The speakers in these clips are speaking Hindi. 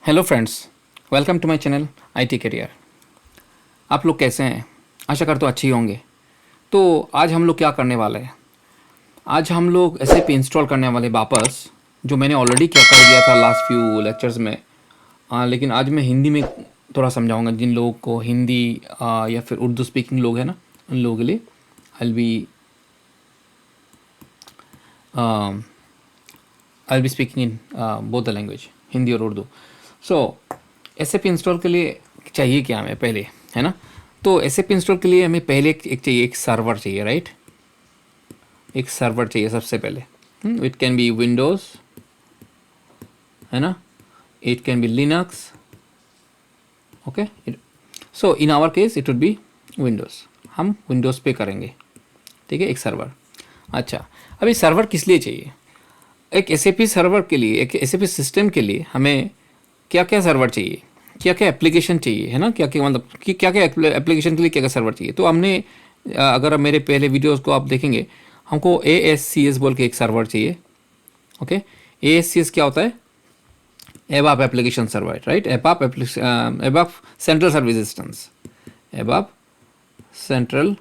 Hello friends, welcome to my channel IT career. आप लोग कैसे हैं? आशा करता हूँ अच्छे ही होंगे। तो आज हम लोग क्या करने वाले हैं? आज हम लोग एसएपी इंस्टॉल करने वाले वापस, जो मैंने ऑलरेडी क्या कर दिया था लास्ट फ्यू लेक्चर्स में। लेकिन आज मैं हिंदी में थोड़ा समझाऊंगा। जिन लोगों को हिंदी या फिर उर्दू स्पीकिंग लोग हैं ना, उन लोगों के लिए I be speaking in both the language, Hindi और उर्दू। सो एसएपी इंस्टॉल के लिए चाहिए क्या हमें पहले, है ना? तो एसएपी इंस्टॉल के लिए हमें पहले एक चाहिए, एक सर्वर चाहिए, राइट? एक सर्वर चाहिए सबसे पहले। इट कैन बी विंडोज़, है ना? It can be Linux. Okay, so in our case it would be Windows. हम विंडोज़ पे करेंगे, ठीक है? एक सर्वर। अच्छा, अभी सर्वर किस लिए चाहिए? एक एसएपी सर्वर के लिए, एक एसएपी सिस्टम के लिए हमें क्या क्या सर्वर चाहिए, क्या क्या एप्लीकेशन चाहिए, है ना? क्या क्या मतलब कि क्या क्या एप्लीकेशन के लिए क्या क्या सर्वर चाहिए। तो हमने अगर मेरे पहले वीडियोस को आप देखेंगे, हमको ASCS बोल के एक सर्वर चाहिए। ओके, ASCS क्या होता है? ABAP application server, right? ABAP central service instance, ABAP central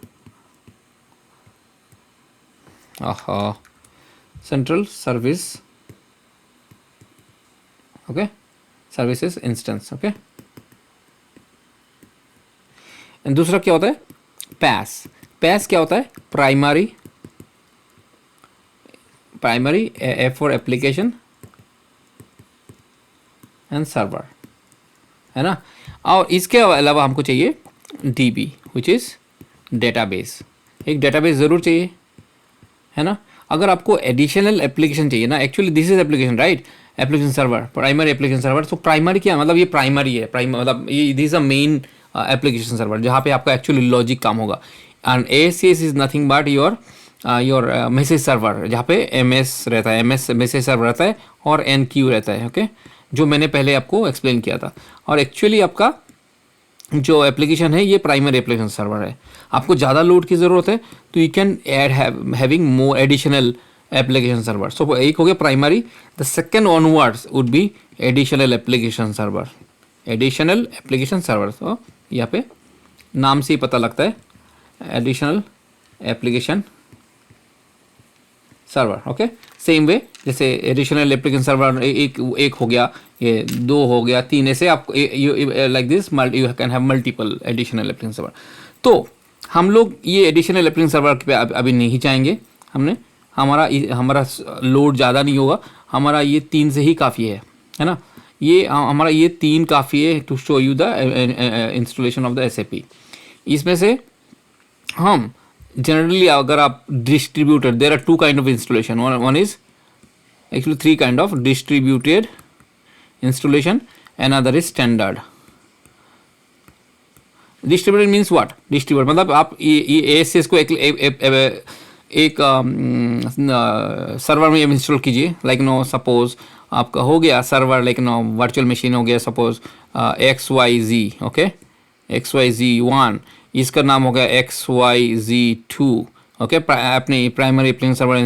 central service, okay, services instance. Okay, and दूसरा क्या होता है? पैस। पैस क्या होता है? Primary, primary F for application and server, है ना? और इसके अलावा हमको चाहिए DB, विच इज़ डेटाबेस। एक डेटाबेस ज़रूर चाहिए, है ना? अगर आपको एडिशनल एप्लीकेशन चाहिए ना, actually this is application, right? Application server, primary application server. तो प्राइमरी क्या मतलब? ये प्राइमरी है, मतलब ये this a main application server, जहाँ पे आपका एक्चुअली लॉजिक काम होगा। And ASCS is nothing but your message server, जहाँ पे MS रहता है, MS मैसेज सर्वर रहता है, और NQ रहता है। ओके, जो मैंने पहले आपको एक्सप्लेन किया था। और एक्चुअली आपका जो एप्लीकेशन है ये प्राइमरी एप्लीकेशन सर्वर है। आपको ज़्यादा लोड की ज़रूरत है तो you can add having more additional application server. So एक हो गया primary. The second onwards would be additional application server, additional application server. तो यहाँ पे नाम से ही पता लगता है, additional application server. Okay, same way जैसे एडिशनल एप्लीकेशन सर्वर एक हो गया, ये दो हो गया, तीन, ऐसे आप like this you can have multiple additional application server. तो हम लोग ये एडिशनल एप्लीकेशन सर्वर पे अभी नहीं चाहेंगे। हमने हमारा हमारा लोड ज़्यादा नहीं होगा, हमारा ये 3 से ही काफ़ी है ना? ये हमारा ये 3 काफ़ी है to show you the installation of the SAP। इसमें से हम generally अगर आप distributed, there are 2 kind of installation. One is actually 3 kind of distributed installation, another is standard. Distributed means what? Distributed मतलब आप ये ASCS को एक सर्वर में इंस्टॉल कीजिए। लाइक नो सपोज आपका हो गया server, like no virtual machine हो गया सपोज XYZ, ओके, XYZ1, इसका नाम हो गया XYZ2। ओके, आपने प्राइमरी एप्लीकेशन सर्वर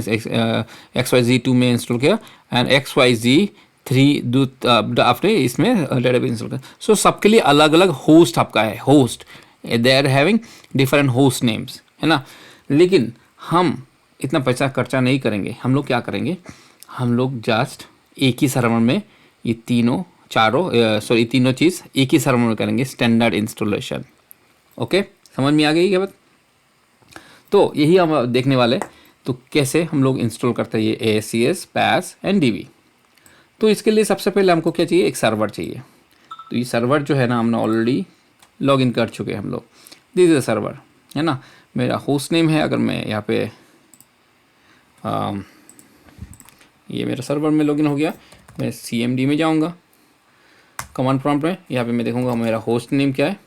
XYZ2 में इंस्टॉल किया, एंड XYZ3 आपने इसमें डेटाबेस इंस्टॉल किया। सो सबके लिए अलग अलग होस्ट आपका है, host, they are having different host names, है ना? लेकिन हम इतना पैसा खर्चा नहीं करेंगे। हम लोग क्या करेंगे? हम लोग जस्ट एक ही सर्वर में ये तीनों तीनों चीज़ एक ही सर्वर में करेंगे, स्टैंडर्ड इंस्टॉलेशन। ओके, समझ में आ गई क्या बात? तो यही हम देखने वाले। तो कैसे हम लोग इंस्टॉल करते हैं ये ASCS, PAS एंड DB। तो इसके लिए सबसे पहले हमको क्या चाहिए? एक सर्वर चाहिए। तो ये सर्वर जो है ना, हमने ऑलरेडी लॉग इन कर चुके हैं हम लोग। दिस इज सर्वर, है ना? मेरा होस्ट नेम है। अगर मैं यहाँ पे ये मेरा सर्वर में लॉगिन हो गया, मैं CMD में जाऊँगा, कमांड प्रॉम्प्ट में, यहाँ पे मैं देखूँगा मेरा होस्ट नेम क्या है।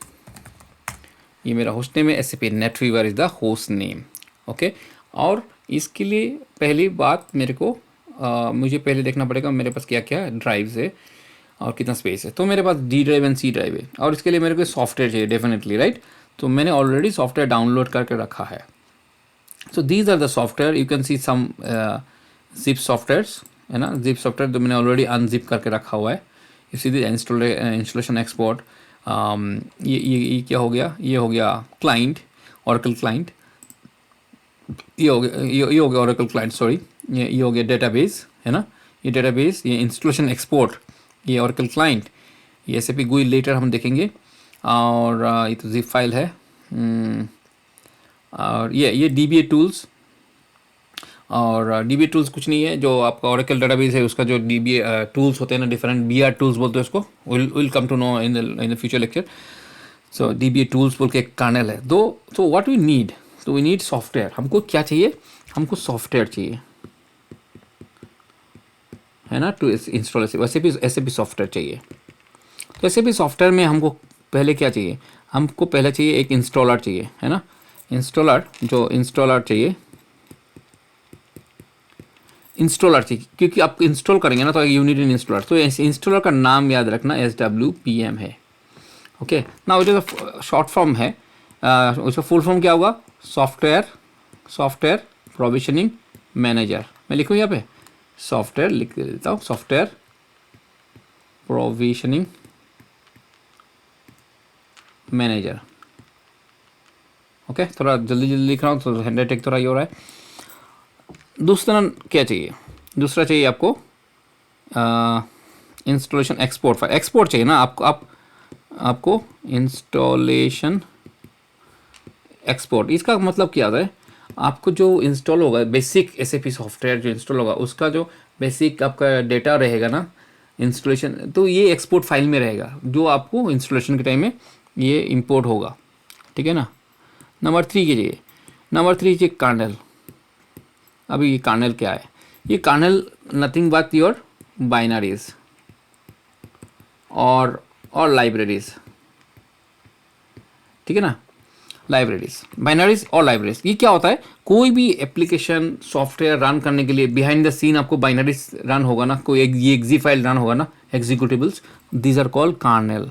ये मेरा होस्ट नेम है, SAP NetWeaver is the host name. Okay, और इसके लिए पहली बात मेरे को मुझे पहले देखना पड़ेगा मेरे पास क्या क्या ड्राइव्स है और कितना स्पेस है। तो मेरे पास D drive and C drive है, और इसके लिए मेरे को सॉफ्टवेयर चाहिए डेफिनेटली, राइट? तो मैंने ऑलरेडी सॉफ्टवेयर डाउनलोड करके रखा है। So these are the software, you can see some zip softwares, है ना? जिप सॉफ्टवेयर तो मैंने ऑलरेडी अनजिप करके रखा हुआ है। You see the installation export. ये क्या हो गया, ये हो गया क्लाइंट, ओरेकल क्लाइंट, ये हो गया, ये हो गया ओरेकल क्लाइंट, सॉरी, ये हो गया डेटाबेस, है ना, ये डेटाबेस, ये इंस्टॉलेशन एक्सपोर्ट, ये ओरेकल क्लाइंट, ये एसएपी GUI लेटर हम देखेंगे। और ये तो जिप फाइल है। और ये DBA टूल्स, और DBA टूल्स कुछ नहीं है, जो आपका ओरेकल डेटाबेस है उसका जो DBA टूल्स होते हैं ना, डिफरेंट BR टूल्स बोलते हैं उसको, will come to know in the future lecture. So DBA tools बोल के एक कर्नल है दो। सो व्हाट वी नीड, तो वी नीड सॉफ्टवेयर। हमको क्या चाहिए, हमको सॉफ्टवेयर चाहिए, है ना, टू इंस्टॉल एसएपी सॉफ्टवेयर चाहिए। तो एसएपी सॉफ्टवेयर में हमको पहले क्या चाहिए, हमको पहले चाहिए एक इंस्टॉलर चाहिए, है ना, इंस्टॉलर, जो इंस्टॉलर चाहिए, इंस्टॉलर चाहिए, क्योंकि आप इंस्टॉल करेंगे ना तो यूनिट इन इंस्टॉलर। तो इंस्टॉलर का नाम याद रखना SWPM है। ओके ना, वो जो शॉर्ट फॉर्म है, उसका फुल फॉर्म क्या होगा, सॉफ्टवेयर प्रोविजनिंग मैनेजर। मैं लिखूँ यहाँ पे सॉफ्टवेयर, लिख देता हूँ, सॉफ्टवेयर प्रोविजनिंग मैनेजर। ओके, थोड़ा जल्दी जल्दी लिख रहा हूँ तो हैंड राइटिंग थोड़ा ये हो रहा है। दूसरा क्या चाहिए, दूसरा चाहिए आपको इंस्टॉलेशन एक्सपोर्ट फाइल, एक्सपोर्ट चाहिए ना आपको, आपको इंस्टॉलेशन एक्सपोर्ट। इसका मतलब क्या है, आपको जो इंस्टॉल होगा बेसिक एसएपी सॉफ्टवेयर जो इंस्टॉल होगा उसका जो बेसिक आपका डेटा रहेगा ना इंस्टॉलेशन, तो ये एक्सपोर्ट फाइल में रहेगा, जो आपको इंस्टॉलेशन के टाइम में ये इंपोर्ट होगा, ठीक है ना। नंबर 3 के लिए, नंबर 3 चाहिए कर्नल। अभी ये कर्नल क्या है, ये kernel nothing but your binaries और लाइब्रेरीज, ठीक है ना, लाइब्रेरीज, बाइनरीज और लाइब्रेरीज। ये क्या होता है, कोई भी एप्लीकेशन सॉफ्टवेयर रन करने के लिए बिहाइंड द सीन आपको बाइनरीज रन होगा ना, कोई ये एक्जी फाइल रन होगा ना, executables, these are called kernel,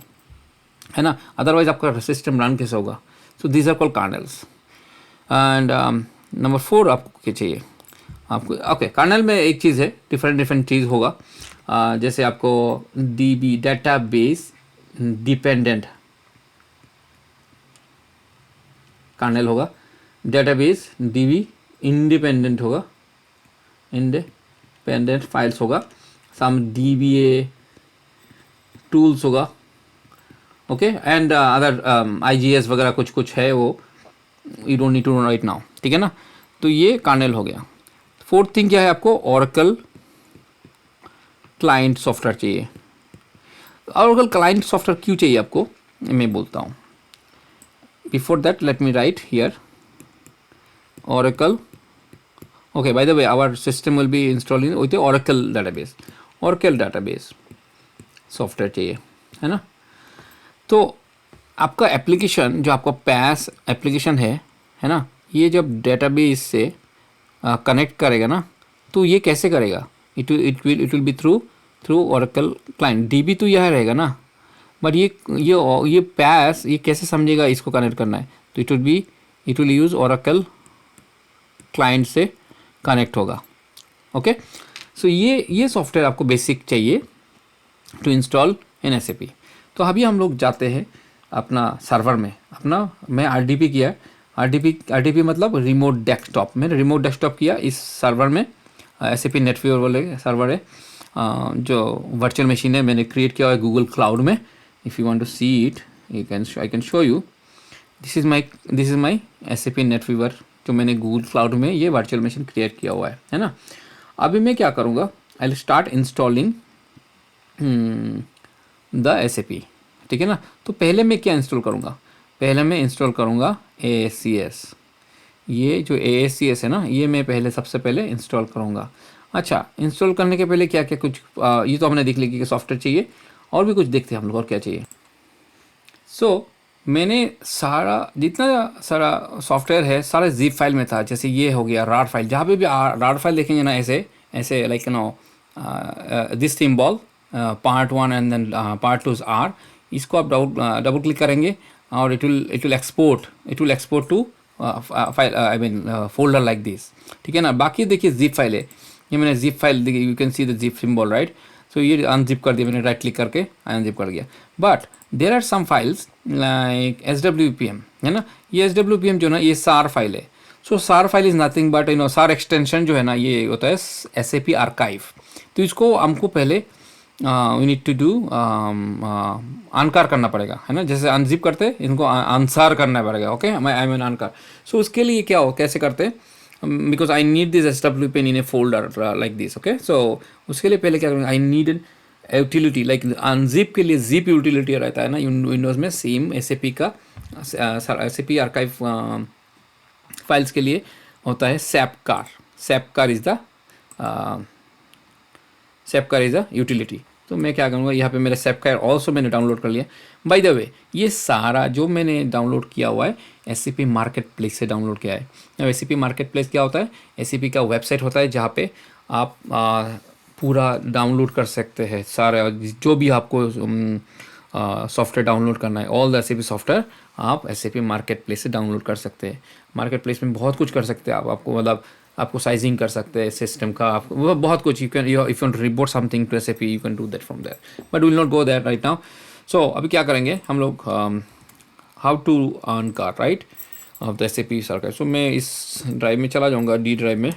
है ना, अदरवाइज आपका सिस्टम रन कैसे होगा। So these are called kernels. And number 4 आपको क्या चाहिए, आपको ओके कर्नल में एक चीज़ है, डिफरेंट चीज़ होगा। जैसे आपको DB डेटाबेस डिपेंडेंट कर्नल होगा, डेटाबेस DB इंडिपेंडेंट होगा, इंडिपेंडेंट फाइल्स होगा, सम DBA टूल्स होगा, ओके, एंड अदर IGS वगैरह कुछ कुछ है, वो you don't need to know right now, ठीक है ना। तो ये कर्नल हो गया। 4th थिंग क्या है, आपको ओरेकल क्लाइंट सॉफ्टवेयर चाहिए। ओरेकल क्लाइंट सॉफ्टवेयर क्यों चाहिए आपको, मैं बोलता हूँ। Before that let me write here Oracle, okay, by the way our system will be installing with Oracle database software चाहिए, है ना। तो आपका एप्लीकेशन जो आपका पैस एप्लीकेशन है ना, ये जब डेटाबेस से कनेक्ट करेगा ना, तो ये कैसे करेगा, it will B through Oracle client. DB तो यह रहेगा ना, बट ये पैस ये कैसे समझेगा इसको कनेक्ट करना है, तो it will use Oracle client से कनेक्ट होगा। ओके, सो ये सॉफ्टवेयर आपको बेसिक चाहिए टू इंस्टॉल इन एसएपी। तो अभी हम लोग जाते हैं अपना सर्वर में, अपना मैं RDP किया, RDP मतलब रिमोट डेस्कटॉप, मैंने रिमोट डेस्कटॉप किया इस सर्वर में, SAP नेटवीवर वाले सर्वर है, जो वर्चुअल मशीन है, मैंने क्रिएट किया हुआ है गूगल क्लाउड में। If you want to see it I can show you, this is my SAP NetWeaver, जो मैंने गूगल क्लाउड में ये वर्चुअल मशीन क्रिएट किया हुआ है ना। अभी मैं क्या करूँगा, I will start installing the SAP, ठीक है ना। तो पहले मैं क्या इंस्टॉल करूँगा, पहले मैं इंस्टॉल करूँगा ASCS, ये जो ASCS है ना, ये मैं पहले सबसे पहले इंस्टॉल करूँगा। अच्छा, इंस्टॉल करने के पहले क्या क्या कुछ ये तो हमने देख लिया कि सॉफ्टवेयर चाहिए, और भी कुछ देखते हैं हम लोग और क्या चाहिए। सो मैंने सारा जितना सारा सॉफ्टवेयर है सारा जिप फाइल में था। जैसे ये हो गया रार फाइल, जहाँ पे भी रार फाइल देखेंगे ना, ऐसे like this symbol part 1 and then part 2 R, इसको आप डबल क्लिक करेंगे और it will export to file, I mean folder like this, ठीक है ना। बाकी देखिए जिप फाइल है, ये मैंने जिप फाइल देखिए, you can see the zip symbol right, so ये अनजिप कर दिया मैंने, राइट क्लिक करके अनजिप कर दिया. But there are some files like SWPM, है ना. ये SWPM जो ना ये सार फाइल है. सो सार फाइल इज़ नथिंग बट सार एक्सटेंशन जो है ना ये होता है SAP आर्काइव. तो इसको हमको पहले वी नीड टू डू अनकार करना पड़ेगा, है ना. जैसे अनजिप करते हैं इनको अनसार करना पड़ेगा. Okay, I mean अनकार. सो उसके लिए क्या हो, कैसे करते हैं, because I need this SWPN in a folder like this. Okay, so उसके लिए पहले क्या करेंगे, I need an utility like unzip के लिए जिप यूटिलिटी रहता है ना विंडोज़ में. सेम SAP का SAP आर्काइव फाइल्स के लिए होता है SAPCAR. SAPCAR is the utility. तो मैं क्या करूँगा, यहाँ पे मेरा SAPCAR ऑल्सो मैंने डाउनलोड कर लिया. बाय द वे ये सारा जो मैंने डाउनलोड किया हुआ है SAP मार्केट प्लेस से डाउनलोड किया है. अब SAP मार्केट प्लेस क्या होता है, SAP का वेबसाइट होता है जहाँ पे आप पूरा डाउनलोड कर सकते हैं सारा जो भी आपको सॉफ्टवेयर डाउनलोड करना है. ऑल द SAP सॉफ्टवेयर आप SAP मार्केट प्लेस से डाउनलोड कर सकते हैं. मार्केट प्लेस में बहुत कुछ कर सकते हैं आपको मतलब आपको साइजिंग कर सकते हैं सिस्टम का, आपको बहुत कुछ. You can if you report something to SAP you can do that from there, but will not go that right now. So अभी क्या करेंगे हम लोग, how to earn car right off the SAP circuit. So मैं इस ड्राइव में चला जाऊँगा, D ड्राइव में,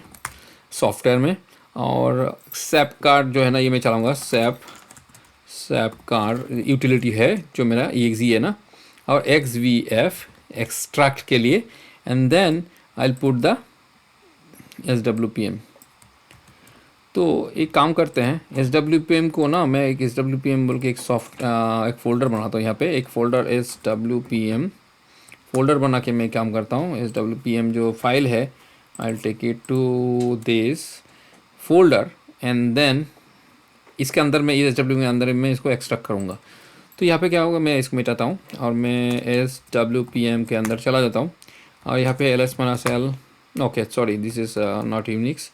सॉफ्टवेयर में, और SAPCAR जो है ना ये मैं चलाऊँगा. SAPCAR यूटिलिटी है जो मेरा EXE है ना, और XVF एक्सट्रैक्ट के लिए, and then I will put the SWPM. तो एक काम करते हैं, SWPM को ना मैं एक SWPM बोल के एक एक फ़ोल्डर बनाता हूँ. यहाँ पे एक फ़ोल्डर SWPM फ़ोल्डर बना के मैं काम करता हूँ. SWPM जो फाइल है I will take it to this folder, and then इसके अंदर मैं SWPM के अंदर मैं इसको एक्सट्रैक्ट करूँगा. तो यहाँ पे क्या होगा, मैं इसको मिटाता हूँ और मैं SWPM के अंदर चला जाता हूँ, और यहाँ पे ls-l. Okay sorry, this is not Unix.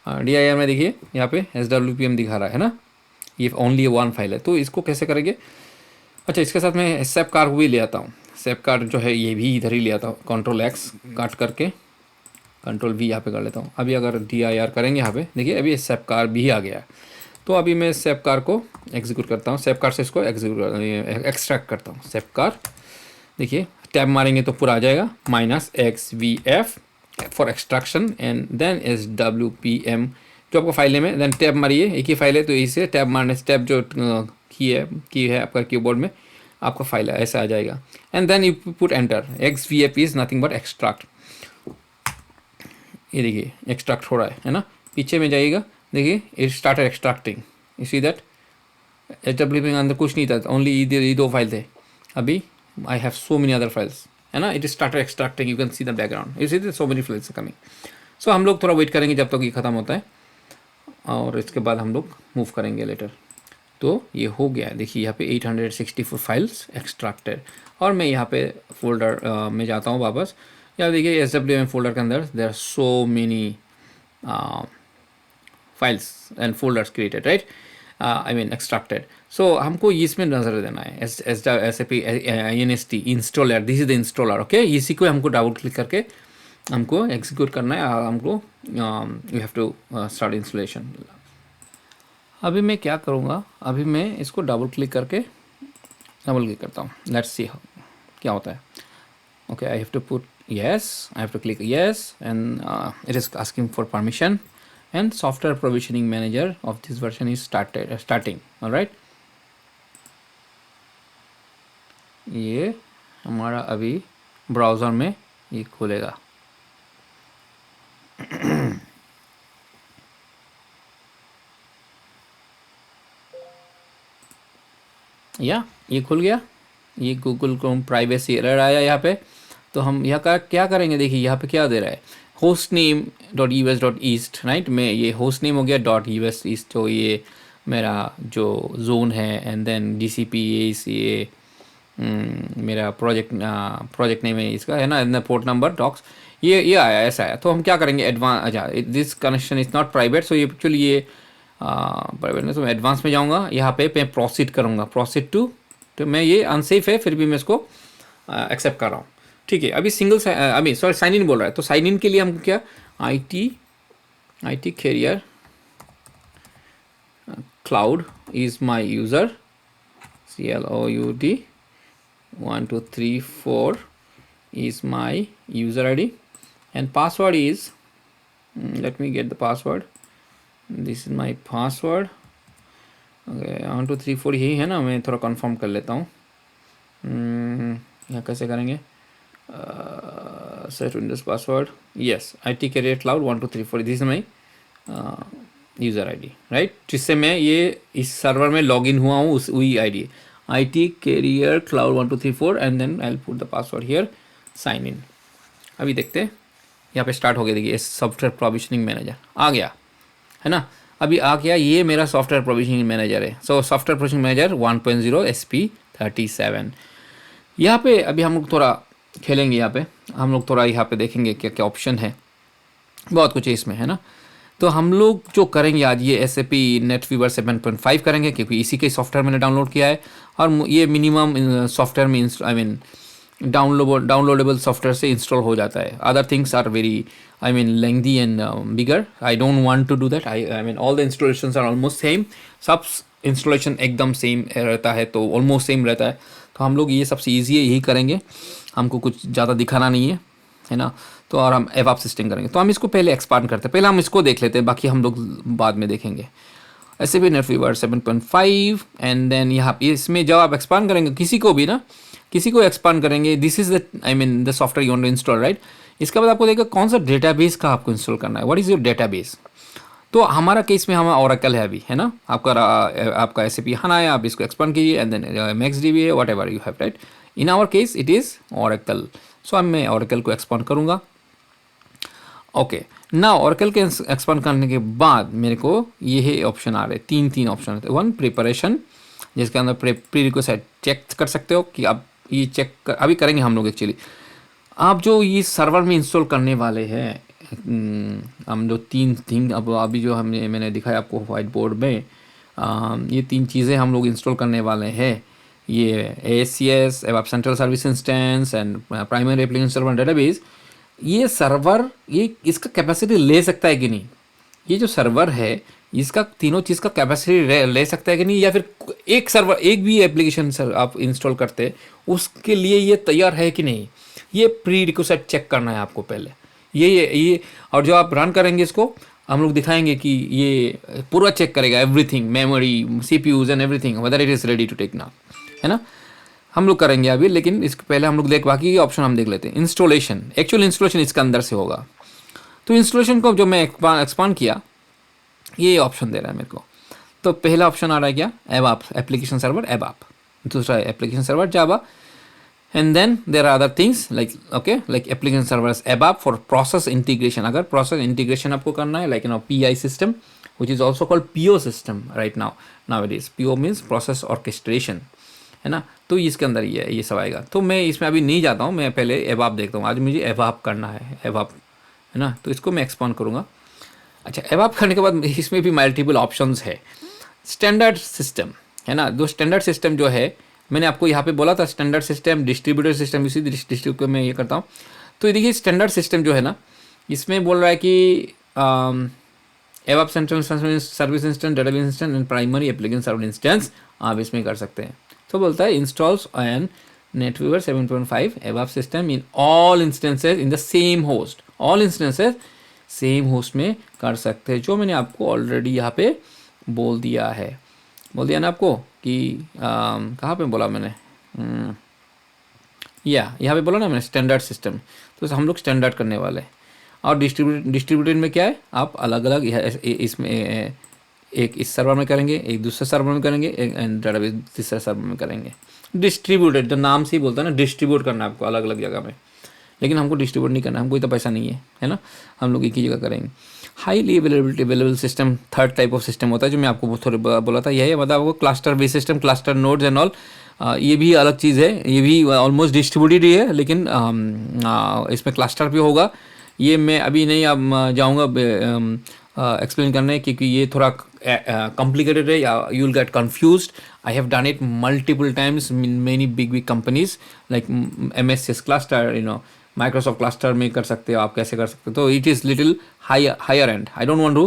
DIR में देखिए यहाँ पे SWPM दिखा रहा है ना, ये ओनली वन फाइल है. तो इसको कैसे करेंगे, अच्छा इसके साथ मैं SAPCAR को भी ले आता हूँ. SAPCAR जो है ये भी इधर ही ले आता हूँ, Ctrl+X काट करके Ctrl+V यहाँ पे कर लेता हूँ. अभी अगर DIR करेंगे यहाँ पे देखिए अभी SAPCAR भी आ गया. तो अभी मैं SAPCAR को एग्जीक्यूट करता हूँ, SAPCAR से इसको एक्सट्रैक्ट करता हूँ. SAPCAR देखिए टैब मारेंगे तो पूरा आ जाएगा, -XVF for extraction, and then SWPM जो आपका फाइल नेम है. देन टैब मारिए, एक ही फाइल है तो इसे टैब मारने से टैब जो की है आपका कीबोर्ड में आपका फाइल है ऐसा आ जाएगा. And then you put enter. XVF is nothing but extract. ये देखिए एक्सट्रैक्ट हो रहा है ना. पीछे में जाइएगा देखिए it started extracting. You see that SWPM के अंदर कुछ नहीं था, ओनली ये दो फाइल थे. अभी I have so many other files, है ना. It started extracting, you can see the background, you see that so many files coming. So हम लोग थोड़ा वेट करेंगे जब तक ये ख़त्म होता है, और इसके बाद हम लोग मूव करेंगे लेटर. तो ये हो गया देखिए यहाँ पे 864 फाइल्स एक्सट्रैक्टेड. और मैं यहाँ पे फोल्डर में जाता हूँ वापस. यहाँ देखिए SWPM फोल्डर के अंदर there are so many files and folders created right, I mean extracted. So हमको इसमें नज़र देना है SAP INST installer. This is the installer. Okay, इसी को हमको डबल क्लिक करके हमको एग्जीक्यूट करना है. हमको you have to start installation. अभी मैं क्या करूँगा, अभी मैं इसको डबल क्लिक करता हूँ. लेट्स सी क्या होता है. Okay, I have to put yes, I have to click yes, and it is asking for permission, and software provisioning manager of this version is starting. All right, ये हमारा अभी ब्राउज़र में ये खुलेगा. या ये खुल गया. ये गूगल क्रोम प्राइवेसी एरर आया यहाँ पे. तो हम यहाँ का क्या करेंगे, देखिए यहाँ पे क्या दे रहा है, होस्ट नेम .us.east राइट. में ये होस्ट नेम हो गया .us east, तो ये मेरा जो जोन है, एंड देन DCP ये मेरा प्रोजेक्ट नेम है इसका, है ना. पोर्ट नंबर डॉक्स ये आया, ऐसा आया. तो हम क्या करेंगे, एडवांस. अच्छा, this connection is not private, so ये एक्चुअली ये प्राइवेट नहीं. तो मैं एडवांस में जाऊँगा, यहाँ पे मैं प्रोसीड करूँगा, प्रोसीड टू. तो मैं ये अनसेफ है फिर भी मैं इसको एक्सेप्ट कर रहा हूँ. ठीक है, अभी अभी सॉरी साइन इन बोल रहा है. तो साइन इन के लिए हमको क्या, IT career cloud is my user, CLOUD 1234 is my user ID, and password is, let me get the password. This is my password. Okay, 1234 यही है ना, मैं थोड़ा कंफर्म कर लेता हूँ. यहाँ कैसे करेंगे? Set Windows password. Yes, IT Career Cloud 1234. This is my user ID, right, जिससे मैं ये इस सर्वर में लॉगिन हुआ हूँ, उस वही ID IT Career Cloud 1234 and then I will put the password here, sign in. अभी देखते हैं, यहाँ पे स्टार्ट हो गया. देखिए सॉफ्टवेयर प्रोविजनिंग मैनेजर आ गया है ना, अभी आ गया. ये मेरा सॉफ्टवेयर प्रोविजनिंग मैनेजर है. So software provisioning manager 1.0 SP37. यहाँ पे अभी हम लोग थोड़ा खेलेंगे. यहाँ पे हम लोग थोड़ा यहाँ पे देखेंगे क्या क्या ऑप्शन है. बहुत कुछ है इसमें, है ना. तो हम लोग जो करेंगे आज, ये SAP NetWeaver 7.5 करेंगे, क्योंकि इसी के सॉफ्टवेयर मैंने डाउनलोड किया है. और ये मिनिमम सॉफ्टवेयर में डाउनलोडेबल सॉफ्टवेयर से इंस्टॉल हो जाता है. Other things are very lengthy and bigger. I don't want to do that. All the installations are almost same. सब इंस्टॉलेशन एकदम सेम रहता है, तो ऑलमोस्ट सेम रहता है. तो हम लोग ये सबसे ईजी है, यही करेंगे. हमको कुछ ज़्यादा दिखाना नहीं है ना. तो और हम एवॉप सिस्टम करेंगे. तो हम इसको पहले एक्सपांड करते हैं. पहले हम इसको देख लेते हैं, बाकी हम लोग बाद में देखेंगे. ऐसे भी NetWeaver 7.5 एंड देन यहाँ पे इसमें जब आप एक्सपांड करेंगे किसी को एक्सपांड करेंगे, this is the software you want to install, right. इसके बाद आपको देखा कौन सा डेटाबेस का आपको इंस्टॉल करना है. What is your database. तो हमारा केस में हमारा Oracle है अभी, है ना. आपका SAP HANA है, आप इसको एक्सपांड कीजिए एंड देन MaxDB है, whatever you have, right. In our case it is Oracle. So अब मैं Oracle को एक्सपांड करूँगा. ओके, ना Oracle के एक्सपांड करने के बाद मेरे को ये ऑप्शन आ रहे, तीन ऑप्शन होते हैं. वन, प्रिपरेशन, जिसके अंदर प्री रिक्वेस्ट चेक कर सकते हो कि आप ये अभी करेंगे हम लोग. एक्चुअली आप जो ये सर्वर में इंस्टॉल करने वाले हैं, हम जो तीन थिंग अब अभी जो मैंने दिखाया आपको व्हाइट बोर्ड में, ये तीन चीज़ें हम लोग इंस्टॉल करने वाले हैं. ये ASCS, ABAP central service instance and primary application server database. ये सर्वर इसका कैपेसिटी ले सकता है कि नहीं. ये जो सर्वर है इसका तीनों चीज़ का कैपेसिटी ले सकता है कि नहीं, या फिर एक सर्वर एक भी एप्लीकेशन आप इंस्टॉल करते उसके लिए ये तैयार है कि नहीं. ये प्री रिक्वेस्ट चेक करना है आपको पहले. ये और जो आप रन करेंगे इसको हम लोग दिखाएंगे कि ये पूरा चेक करेगा everything, memory, CPUs and everything, whether it is ready to take now, है ना. हम लोग करेंगे अभी, लेकिन इसके पहले हम लोग बाकी ऑप्शन हम देख लेते हैं. इंस्टॉलेशन, एक्चुअल इंस्टॉलेशन इसके अंदर से होगा. तो इंस्टॉलेशन को जो मैं एक्सपांड किया, ये ऑप्शन दे रहा है मेरे को. तो पहला ऑप्शन आ रहा है क्या, एवॉप एप्लीकेशन सर्वर एवॉप. दूसरा application server Java. And then there are other things like application server ABAP for process integration. अगर प्रोसेस इंटीग्रेशन आपको करना है, like PI system, which is also called PO system right now it is. PO means process orchestration, है ना. तो इसके अंदर ये सब आएगा. तो मैं इसमें अभी नहीं जाता हूँ, मैं पहले एवॉप देखता हूँ. आज मुझे एवॉप करना है, एवॉप, है ना. तो इसको मैं एक्सपांड करूँगा. अच्छा, एवॉप करने के बाद इसमें भी मल्टीपल ऑप्शंस है. स्टैंडर्ड सिस्टम, है ना. जो स्टैंडर्ड सिस्टम जो है, मैंने आपको यहाँ पे बोला था स्टैंडर्ड सिस्टम, डिस्ट्रीब्यूटर सिस्टम, इसी डिस्ट्रीब्यूटर में ये करता हूँ. तो देखिए स्टैंडर्ड सिस्टम जो है ना, इसमें बोल रहा है कि ABAP central service instance, database instance and primary application server instance आप इसमें कर सकते हैं. तो बोलता है installs and NetWeaver 7.5 ABAP system in all instances in the same host. All instances same host में कर सकते हैं, जो मैंने आपको ऑलरेडी यहाँ पे बोल दिया ना आपको कि कहाँ पे बोला मैंने, यहाँ पे बोला ना मैंने स्टैंडर्ड सिस्टम. तो हम लोग स्टैंडर्ड करने वाले हैं. और डिस्ट्रीब्यूटेड में क्या है, आप अलग अलग इसमें एक इस सर्वर में करेंगे, एक दूसरे सर्वर में करेंगे, एक डेटाबेस तीसरे सर्वर में करेंगे. डिस्ट्रीब्यूटेड, जो नाम से ही बोलता है ना, डिस्ट्रीब्यूट करना है आपको अलग अलग जगह में. लेकिन हमको डिस्ट्रीब्यूट नहीं करना, हमको इतना पैसा नहीं है ना. हम लोग एक ही जगह करेंगे. Highly available system, third type of system होता है, जो मैं आपको थोड़ी बोला था. यही मतलब आपको cluster based system, cluster nodes and all, ये भी अलग चीज़ है. ये भी ऑलमोस्ट डिस्ट्रीब्यूटेड ही है, लेकिन इसमें क्लस्टर भी होगा. ये मैं अभी नहीं अब जाऊँगा एक्सप्लेन करने, क्योंकि ये थोड़ा complicated है, या you will get confused. I have done it multiple times in many big companies like MSS cluster, Microsoft cluster में कर सकते हो आप, कैसे कर सकते हो. तो it is little higher end. I don't want to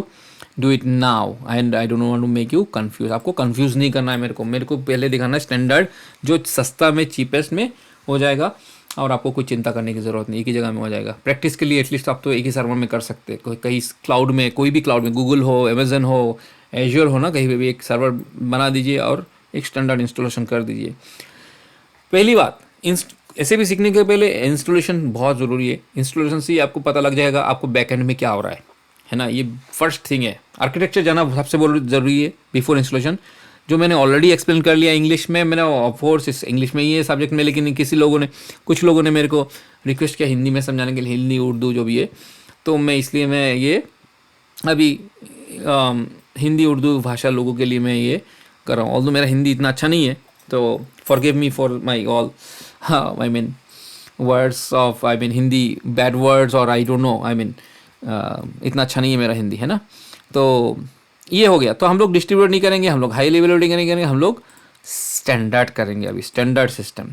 do it now and I don't want to make you confuse. आपको कंफ्यूज नहीं करना है मेरे को पहले दिखाना है स्टैंडर्ड जो सस्ता में चीपेस्ट में हो जाएगा, और आपको कोई चिंता करने की ज़रूरत नहीं, एक ही जगह में हो जाएगा। प्रैक्टिस के लिए एटलीस्ट आप तो एक ही सर्वर में कर सकते हैं, कहीं क्लाउड में, कोई भी क्लाउड में, गूगल हो, अमेजन हो, एज्योर हो ना, कहीं पे भी एक सर्वर बना दीजिए और एक स्टैंडर्ड इंस्टॉलेशन कर दीजिए। पहली बात, ऐसे भी सीखने के पहले इंस्टॉलेशन बहुत ज़रूरी है। इंस्टॉलेशन से ही आपको पता लग जाएगा आपको बैकएंड में क्या हो रहा है ना, ये फर्स्ट थिंग है। आर्किटेक्चर जाना सबसे ज़रूरी है बिफोर इंस्टॉलेशन, जो मैंने ऑलरेडी एक्सप्लेन कर लिया इंग्लिश में। मैंने ऑफकोर्स इस इंग्लिश में ही है सब्जेक्ट में, लेकिन कुछ लोगों ने मेरे को रिक्वेस्ट किया हिंदी में समझाने के लिए, हिंदी उर्दू जो भी है, तो इसलिए मैं ये अभी हिंदी उर्दू भाषा लोगों के लिए मैं ये कर रहा हूँ। ऑल्दो मेरा हिंदी इतना अच्छा नहीं है, तो forgive me for my all I mean words of, I mean Hindi bad words, और I don't know, I mean इतना अच्छा नहीं है मेरा हिंदी, है ना। तो ये हो गया। तो हम लोग डिस्ट्रीब्यूट नहीं करेंगे, हम लोग हाई लेवल नहीं करेंगे, हम लोग स्टैंडर्ड करेंगे अभी, स्टैंडर्ड सिस्टम।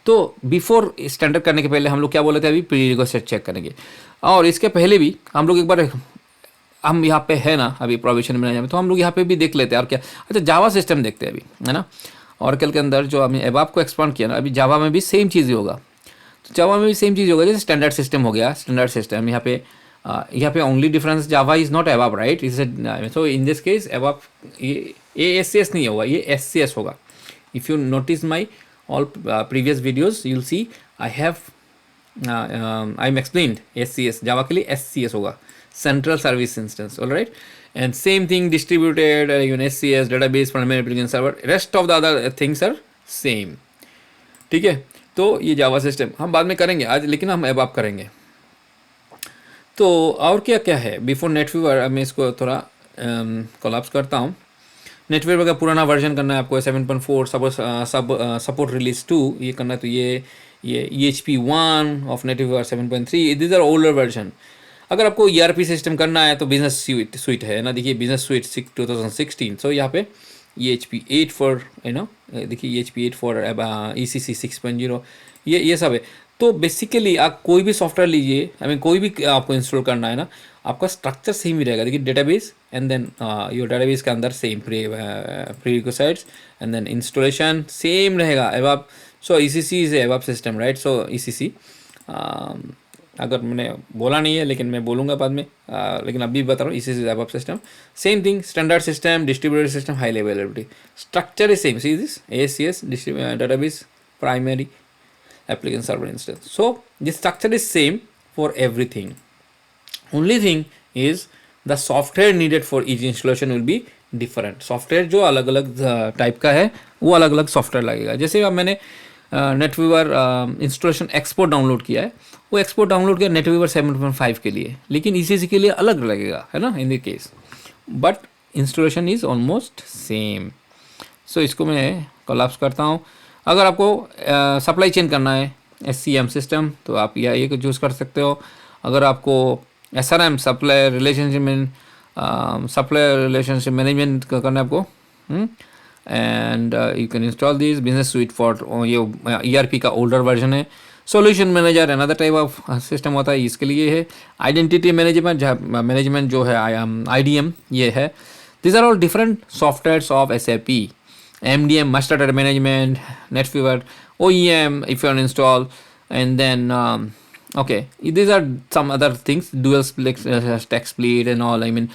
तो बिफोर स्टैंडर्ड करने के पहले हम लोग क्या बोले थे, अभी प्री रिक्वेस्ट चेक करेंगे। और इसके पहले भी हम लोग एक बार, हम यहाँ पे है ना अभी प्रोविजन मैनेजर में, तो हम लोग यहाँ पे भी देख लेते हैं और क्या। अच्छा, जावा सिस्टम देखते हैं अभी, है ना। ऑरेकल के अंदर जो हमने एबआप को एक्सपांड किया ना, अभी जावा में भी सेम चीज़ ही होगा। तो जावा में भी सेम चीज़ होगा, जैसे स्टैंडर्ड सिस्टम हो गया, स्टैंडर्ड सिस्टम यहाँ पे only difference Java is not ABAP, right. Is so in this case ABAP ये ASCS नहीं होगा, ये SCS होगा। If you notice my all previous videos you will see I have I am explained SCS, Java के लिए SCS होगा, central service instance, all right. And same thing distributed SCS database primary application server, rest of the other things are same, ठीक है। तो ये जावा सिस्टम हम बाद में करेंगे आज, लेकिन हम एबआप करेंगे। तो और क्या क्या है बिफोर नेटवीवर, मैं इसको थोड़ा कोलैप्स करता हूँ। नेटवीवर का पुराना वर्जन करना है आपको 7.4 सपोर्ट रिलीज 2 ये करना है, तो ये EHP1 of NetWeaver 7.3 this are older version. अगर आपको ERP सिस्टम करना है तो बिजनेस स्वीट है ना, देखिए बिजनेस स्वीट 2016। सो यहाँ पे EHP8 फॉर, है ना, देखिए EHP8 फॉर ECC 6.0 ये सब है। तो बेसिकली आप कोई भी सॉफ्टवेयर लीजिए, आई मीन कोई भी आपको इंस्टॉल करना है ना, आपका स्ट्रक्चर सेम ही रहेगा। देखिए database and then your database के अंदर same prerequisites and then installation same रहेगा। ABAP, so ECC is ABAP system, right. So ECC अगर मैंने बोला नहीं है लेकिन मैं बोलूँगा बाद में, लेकिन अभी बता रहा हूँ, ECC is ABAP system, same thing, standard system, distributed system, high availability, structure is same. See this ASCS database primary application server instance. So the structure is same for everything. Only thing is the software needed for each installation will be different. Software जो अलग अलग टाइप का है वो अलग अलग सॉफ्टवेयर लगेगा। जैसे अब मैंने नेटवीवर इंस्टॉलेशन एक्सपोर्ट डाउनलोड किया है, वो एक्सपोर्ट डाउनलोड किया नेटवीवर 7.5 के लिए, लेकिन ECC के लिए अलग लगेगा, है ना, in the case, but installation is almost same. So इसको मैं कोलैप्स करता हूँ। अगर आपको सप्लाई चेन करना है SCM सिस्टम, तो आप ये को चूज़ कर सकते हो। अगर आपको SRM सप्लाई रिलेशनशिप मैनेजमेंट करना है आपको, and you can install this business sweet for, ये ERP का ओल्डर वर्जन है। Solution manager another type of system होता है, इसके लिए है आइडेंटिटी मैनेजमेंट जो है IDM ये है। This are all different softwares of SAP। MDM, master data management, NetWeaver, OEM if you want to install, and then okay, these are some other things, dual split, stack split and all. I mean,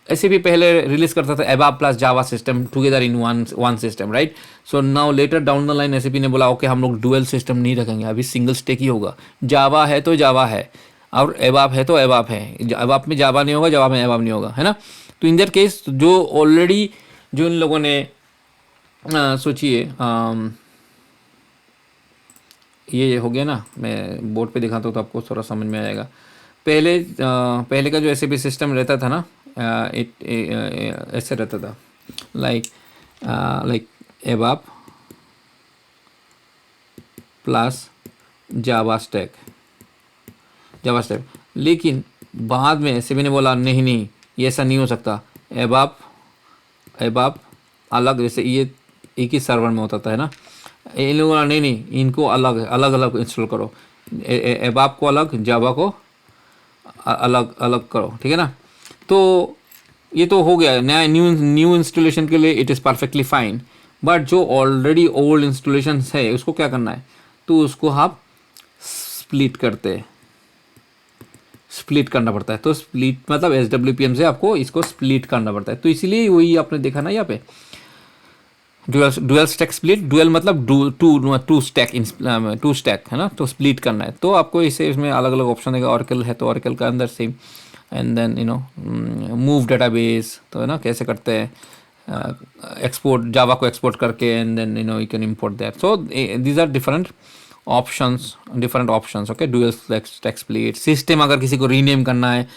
SAP पहले रिलीज करता था ABAP plus Java system together in one system, right. So now later down the line SAP ने बोला ओके हम लोग डुअल सिस्टम नहीं रखेंगे, अभी सिंगल स्टेक ही होगा। जावा है तो जावा है, और एबआप है तो एबआप है, एबआप में जावा नहीं होगा, जावा में एबआप नहीं होगा, है ना। तो इन दैट केस जो ऑलरेडी जो इन लोगों ने सोचिए, ये हो गया ना, मैं बोर्ड पे दिखाता हूँ तो आपको थोड़ा समझ में आएगा। पहले का जो SAP सिस्टम रहता था ना, ऐसे रहता था, लाइक एबआप प्लस जावा स्टैक, लेकिन बाद में SAP ने बोला नहीं ये ऐसा नहीं हो सकता, एबआप अलग, जैसे ये एक ही सर्वर में होता था, है ना। इन लोगों ने नहीं इनको अलग इंस्टॉल करो, एबआप को अलग, जावा को अलग करो, ठीक है ना। तो ये तो हो गया नया न्यू इंस्टॉलेशन के लिए it is perfectly fine, but जो ऑलरेडी ओल्ड इंस्टॉलेशन है उसको क्या करना है, तो उसको आप स्प्लिट करते हैं, स्प्लिट करना पड़ता है। तो स्प्लिट मतलब SWPM से आपको इसको स्प्लिट करना पड़ता है। तो इसीलिए वही आपने देखा ना यहाँ पे डुअल स्टैक स्प्लिट, डुअल मतलब टू स्टैक है ना, तो स्प्लिट करना है। तो आपको इसे इसमें अलग अलग ऑप्शन देगा, ऑरेकल है तो ऑरेकल का अंदर same, and then move database, तो है ना कैसे करते हैं एक्सपोर्ट, जावा को एक्सपोर्ट करके, and then you can import that. So these are different options okay. Dual stack split, system अगर किसी को रीनेम करना है,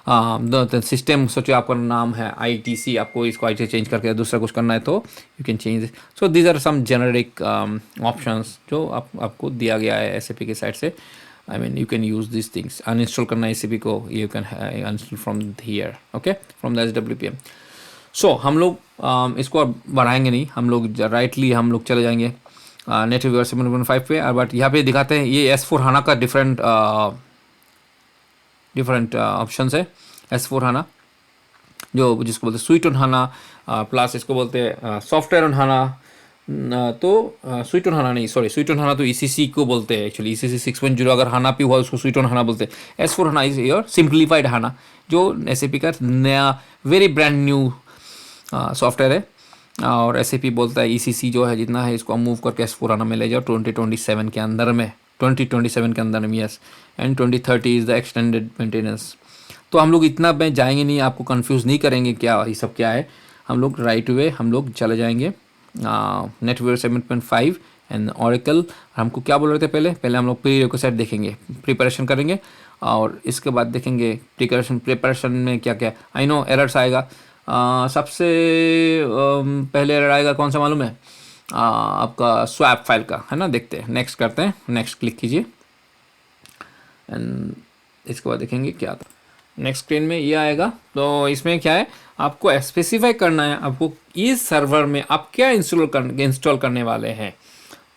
सिस्टम सोचिए आपका नाम है ITC, आपको इसको IT चेंज करके दूसरा कुछ करना है तो you can change. So these are some generic options जो आपको दिया गया है SAP की साइड से। I mean you can use this things. Uninstall करना है SAP को, you can uninstall from here okay, from the SWPM। So हम लोग इसको अब बढ़ाएंगे नहीं, हम लोग राइटली हम लोग चले जाएंगे नेटिव वर्जन 7.5 पे। बट यहाँ पे दिखाते हैं ये S4 HANA का डिफरेंट ऑप्शंस है। S4 HANA जो जिसको बोलते हैं स्वीट ऑन हाना, प्लस इसको बोलते हैं सॉफ्टवेयर ऑन हाना। तो स्वीट ऑन हाना नहीं, सॉरी, स्वीट ऑन हाना तो ECC को बोलते हैं एक्चुअली। ECC 6.0 अगर हाना पे हुआ उसको स्वीट ऑन हाना बोलते हैं। S4 HANA is your simplified HANA, जो SAP का नया वेरी ब्रांड न्यू सॉफ्टवेयर है। और SAP बोलता है ECC जो है जितना है इसको मूव करके S4 HANA में ले जाओ 2027 के अंदर में, 2027 के अंदर में, yes. And 2030 is the extended maintenance. तो हम लोग इतना में जाएंगे नहीं, आपको कंफ्यूज नहीं करेंगे क्या ये सब क्या है। हम लोग राइट वे हम लोग चले जाएंगे नेटवर्क 7.5 एंड ऑरेकल। हमको क्या बोल रहे थे पहले हम लोग प्री रिक्विजिट देखेंगे, प्रिपरेशन करेंगे, और इसके बाद देखेंगे प्रिपरेशन में क्या क्या। आई नो एरर्स आएगा, सबसे पहले एरर आएगा कौन सा मालूम है, आपका स्वैप फाइल का, है ना। देखते हैं, नेक्स्ट करते हैं, नेक्स्ट क्लिक कीजिए एंड इसके बाद देखेंगे क्या था। नेक्स्ट स्क्रीन में ये आएगा। तो इसमें क्या है, आपको स्पेसिफाई करना है आपको इस सर्वर में आप क्या इंस्टॉल करने वाले हैं।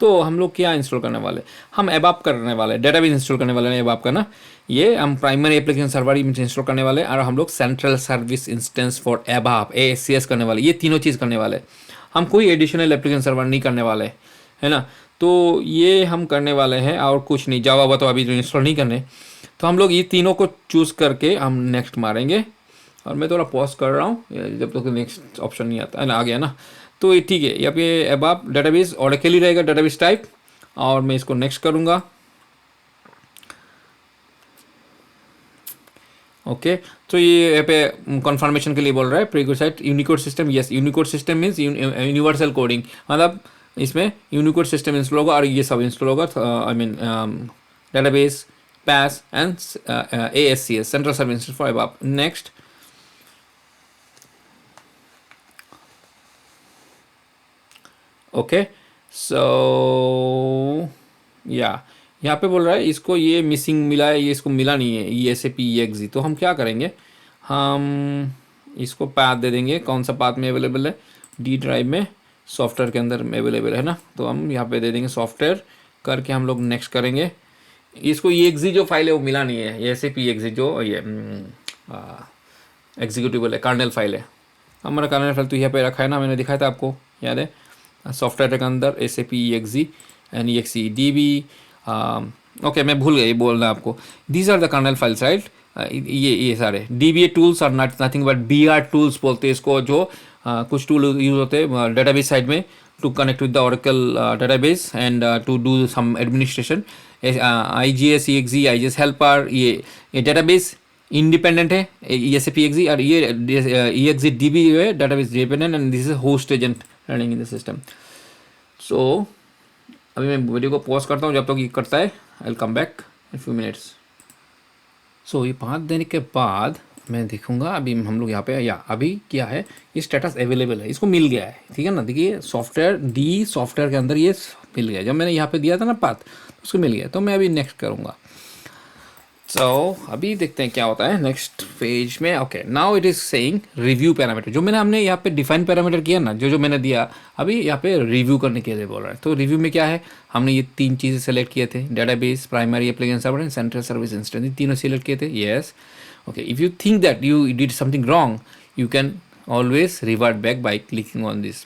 तो हम लोग क्या इंस्टॉल करने वाले, हम ABAP करने वाले, डेटाबेस इंस्टॉल करने वाले हैं ABAP का ना। ये हम प्राइमरी एप्लीकेशन सर्वर इंस्टॉल करने वाले, और हम लोग central service instance for ABAP ASCS करने वाले। ये तीनों चीज़ करने वाले, हम कोई एडिशनल एप्लीकेशन सर्वर नहीं करने वाले, है ना। तो ये हम करने वाले हैं और कुछ नहीं। जावा तो अभी इंस्टॉल नहीं करने। तो हम लोग ये तीनों को चूज़ करके हम नेक्स्ट मारेंगे। और मैं थोड़ा पॉज कर रहा हूँ जब तक नेक्स्ट ऑप्शन नहीं आता है ना, आ गया ना। तो ये ठीक है, यहाँ पे ABAP डेटाबेस ऑरेकल ही रहेगा डेटाबेस टाइप, और मैं इसको नेक्स्ट करूँगा ओके। तो ये यहाँ पे कन्फर्मेशन के लिए बोल रहा है prerequisite Unicode system. Yes, Unicode system means universal coding, मतलब इसमें यूनिकोड सिस्टम इंस्टॉल होगा और ये सब इंस्टॉल होगा। I mean database PaaS and ASCS Central Service for ABAP. Next, okay. So यहाँ पे बोल रहा है इसको ये मिसिंग मिला है, ये इसको मिला नहीं है, ये SAP EXE। तो हम क्या करेंगे, हम इसको पाथ दे देंगे, कौन सा पाथ में अवेलेबल है, D ड्राइव में सॉफ्टवेयर के अंदर में अवेलेबल है ना। तो हम यहाँ पे दे देंगे सॉफ्टवेयर करके, हम लोग नेक्स्ट करेंगे। इसको EXE जो फाइल है वो मिला नहीं है, ये SAP EXE जो ये एग्जीक्यूटिबल है, कर्नल फाइल है। हमारा कर्नल फाइल तो यहाँ पे रखा है ना, मैंने दिखाया था आपको, याद है, सॉफ्टवेयर के अंदर SAP EXE and EXE DB। Okay, मैं भूल गया बोलना आपको, these are the kernel files right. ये सारे DBA tools are nothing but BR tools बोलते हैं इसको, जो कुछ टूल यूज होते हैं डेटाबेस साइड में to connect with the Oracle database and to do some administration। IGS EXE IGS helper, ये डेटाबेस इंडिपेंडेंट है SAP EXE, और ये EXE DB है database dependent, and this is host agent running in the system. So अभी मैं वीडियो को पॉज करता हूँ, जब तक ये करता है I will come back in few minutes. So ये 5 देने के बाद मैं देखूंगा, अभी हम लोग यहाँ पे, या अभी क्या है, ये स्टेटस अवेलेबल है, इसको मिल गया है, ठीक है ना। देखिए सॉफ्टवेयर के अंदर ये मिल गया, जब मैंने यहाँ पे दिया था ना पाथ, उसको मिल गया। तो मैं अभी नेक्स्ट करूँगा। सो अभी देखते हैं क्या होता है नेक्स्ट पेज में। Okay, now it is saying review parameter, जो हमने यहाँ पे डिफाइन पैरामीटर किया ना, जो मैंने दिया, अभी यहाँ पे रिव्यू करने के लिए बोल रहा है। तो रिव्यू में क्या है, हमने ये 3 चीज़ें सेलेक्ट किए थे, database, primary application server and central service instance, ये तीनों सेलेक्ट किए थे। Yes, okay. If you think that you did something wrong, you can always revert back by clicking on this,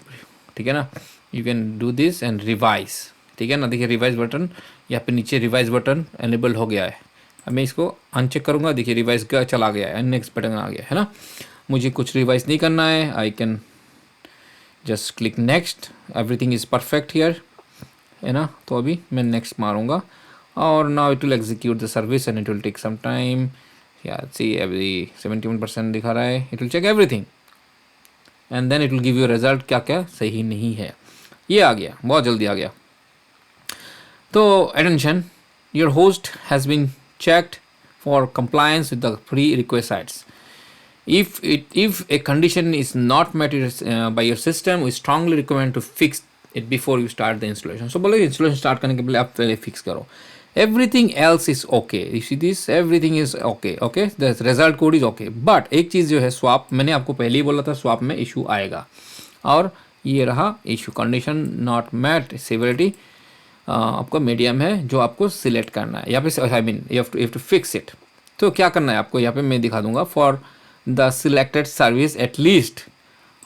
ठीक है ना। You can do this and revise, ठीक है ना। देखिए रिवाइज बटन यहाँ पे नीचे रिवाइज बटन एनेबल हो गया है। अब मैं इसको अनचेक करूँगा, देखिए रिवाइज का चला गया है, नेक्स्ट बटन आ गया है ना। मुझे कुछ रिवाइज नहीं करना है, I can just click next, everything is perfect here, है ना। तो अभी मैं नेक्स्ट मारूंगा और now it will execute the service and it will take some time. या सी एवरी 71% दिखा रहा है, it will check everything and then it will give you result क्या क्या सही नहीं है। ये आ गया, बहुत जल्दी आ गया। तो attention, your host has been checked for compliance with the pre-request sites. If a condition is not met by your system, we strongly recommend to fix it before you start the installation. So बोले installation start करने के पहले आप पहले fix करो. Everything else is okay. You see this? Everything is okay. Okay, the result code is okay. But एक चीज़ जो है swap, मैंने आपको पहले ही बोला था swap में issue आएगा, और ये रहा issue, condition not met severity आपका मीडियम है जो आपको सिलेक्ट करना है यहाँ पे, I mean you have to fix it. तो क्या करना है आपको, यहाँ पे मैं दिखा दूंगा। For the selected service at least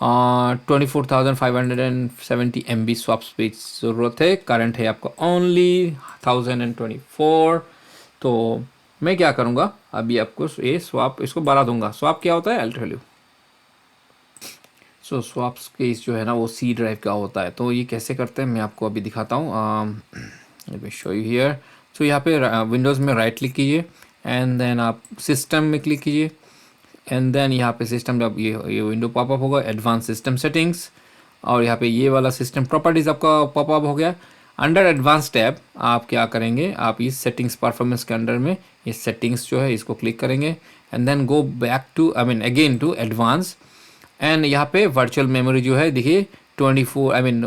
24,570 MB swap speed ज़रूरत है, करंट है आपका ओनली 1024। तो मैं क्या करूँगा अभी, आपको ये स्वैप इसको बढ़ा दूंगा। स्वैप क्या होता है, I tell you. So swaps case जो है ना वो सी ड्राइव का होता है। तो ये कैसे करते हैं मैं आपको अभी दिखाता हूँ। Let me show you here. So यहाँ पे विंडोज़ में राइट क्लिक कीजिए एंड देन आप सिस्टम में क्लिक कीजिए एंड देन यहाँ पे सिस्टम, जब ये विंडो पॉपअप होगा एडवांस सिस्टम सेटिंग्स, और यहाँ पे ये वाला सिस्टम प्रॉपर्टीज़ आपका पॉपअप हो गया। अंडर एडवांस टैब आप क्या करेंगे, आप इस सेटिंग्स परफॉर्मेंस के अंडर में ये सेटिंग्स जो है इसको क्लिक करेंगे and then go back to, I mean again to advance, एंड यहाँ पे वर्चुअल मेमोरी जो है देखिए 24, आई मीन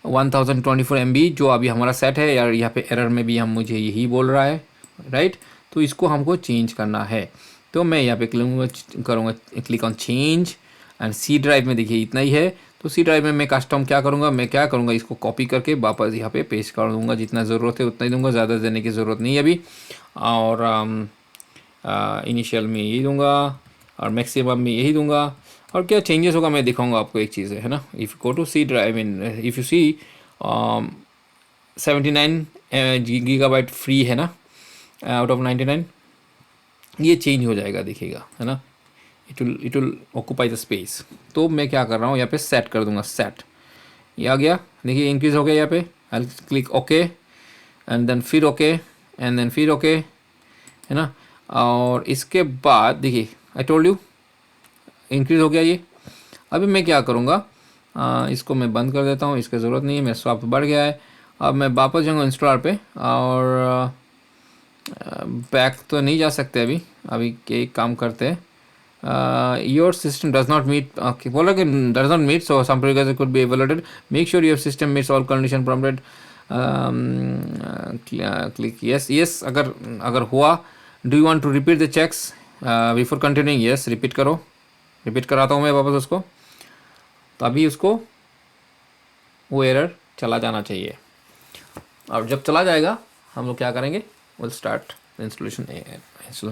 1024 MB जो अभी हमारा सेट है यार। यहाँ पे एरर में भी हम मुझे यही बोल रहा है, राइट। तो इसको हमको चेंज करना है। तो मैं यहाँ पे करूँगा click on change and C drive में देखिए इतना ही है। तो सी ड्राइव में मैं कस्टम क्या करूँगा, मैं क्या करूँगा इसको कॉपी करके वापस यहाँ पे पेस्ट कर दूँगा। जितना ज़रूरत है उतना ही दूँगा, ज़्यादा देने की ज़रूरत नहीं है अभी। और इनिशियल में यही दूँगा और मैक्सिमम में यही दूँगा। और क्या चेंजेस होगा मैं दिखाऊंगा आपको एक चीज़ है ना। If go to C drive, I mean if you see 79 GB free है ना आउट ऑफ 99, ये चेंज हो जाएगा देखिएगा, है ना। It will occupy the space. तो मैं क्या कर रहा हूँ यहाँ पे सेट कर दूंगा, सेट, ये आ गया देखिए, इंक्रीज हो गया यहाँ पे। I click okay and then फिर ओके एंड देन फिर ओके, है ना। और इसके बाद देखिए आई टोल्ड यू इंक्रीज हो गया ये। अभी मैं क्या करूँगा, इसको मैं बंद कर देता हूँ, इसकी ज़रूरत नहीं है, मेरा स्वैप बढ़ गया है। अब मैं वापस जाऊँगा इंस्टॉलर पे और बैक तो नहीं जा सकते अभी। अभी एक काम करते हैं, your system does not meet, बोला कि does not meet, so some progress could be evaluated, make sure your system meets all condition prompted, click yes yes. अगर हुआ, do you want to repeat the checks before continuing, yes repeat करो, रिपीट कराता हूँ मैं वापस उसको। तो अभी उसको वो एरर चला जाना चाहिए, और जब चला जाएगा हम लोग क्या करेंगे, विल स्टार्ट इंस्टॉलेशन।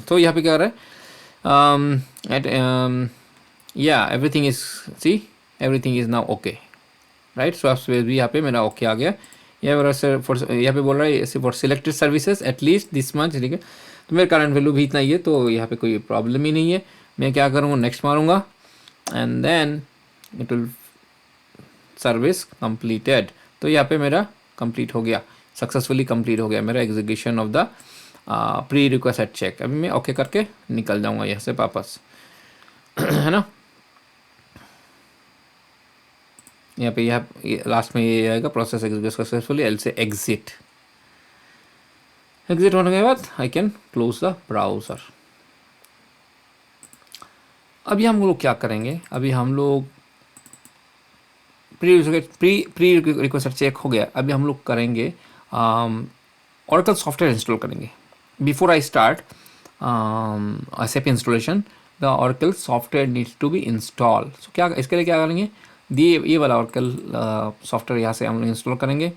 तो यहाँ पे क्या कर रहा है, या everything is, see everything is now okay, right. Swap भी यहाँ पे मेरा ओके आ गया। यहाँ पे बोल रहा है for selected services at least this month, ठीक है। तो मेरा करंट वैल्यू भी इतना ही है, तो यहाँ पे कोई प्रॉब्लम ही नहीं है। मैं क्या करूँगा, नेक्स्ट मारूँगा and then it will service completed. तो यहाँ पे मेरा कंप्लीट हो गया, सक्सेसफुली कंप्लीट हो गया मेरा execution of the pre request check. अभी मैं ओके करके निकल जाऊँगा यहाँ से वापस, है ना। यहाँ पे लास्ट में ये आएगा प्रोसेस एग्जीक्यूट सक्सेसफुली, एल से एग्जिट होने के बाद I can close the browser. अभी हम लोग क्या करेंगे, अभी हम लोग प्री रिक्वेस्ट चेक हो गया। अभी हम लोग करेंगे ऑरेकल सॉफ्टवेयर इंस्टॉल करेंगे। Before I start SAP installation, the Oracle software needs to be install. So क्या इसके लिए क्या करेंगे, ये वाला ऑरेकल सॉफ्टवेयर यहाँ से हम लोग इंस्टॉल करेंगे।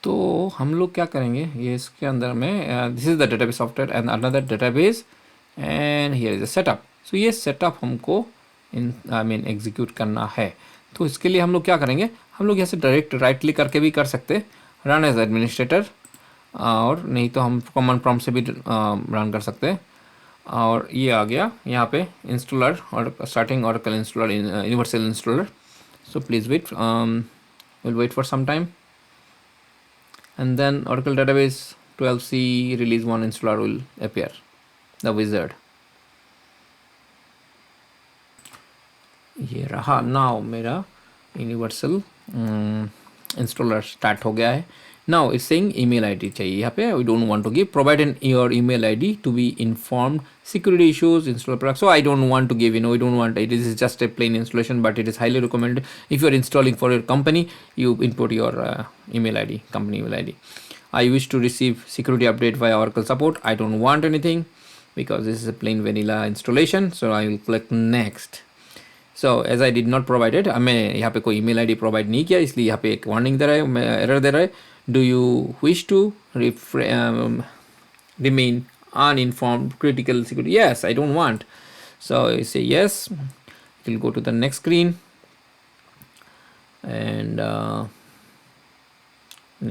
तो हम लोग क्या करेंगे, ये इसके अंदर में this is the database software and another database and here is a setup. So ये सेटअप हमको एग्जीक्यूट करना है। तो इसके लिए हम लोग क्या करेंगे, हम लोग यहाँ से डायरेक्ट राइट क्लिक करके भी कर सकते हैं, रन एज एडमिनिस्ट्रेटर, और नहीं तो हम कॉमन प्रॉम्प्ट से भी रन कर सकते हैं। और ये आ गया यहाँ पे इंस्टॉलर और starting oracle installer, universal installer. So please wait, we'll wait for some time, and then oracle database 12c release 1 installer will appear, the wizard। ये रहा, नाउ मेरा यूनिवर्सल इंस्टॉलर स्टार्ट हो गया है। Now it's saying email ID चाहिए यहाँ पे, we don't want to give, provide an your email ID to be informed security issues install product. So I don't want to give, we don't want it, this is just a plain installation, but it is highly recommended if you are installing for your company, you input your email id, company email id. I wish to receive security update via oracle support, I don't want anything because this is a plain vanilla installation, so I will click next। So as I did not provided, मैं यहाँ पे कोई ईमेल आईडी प्रोवाइड नहीं किया, इसलिए यहाँ पे एक वार्निंग दे रहा है, एरर दे रहा है, do you wish to remain uninformed critical security, yes I don't want, so you say yes, it will go to the next screen, and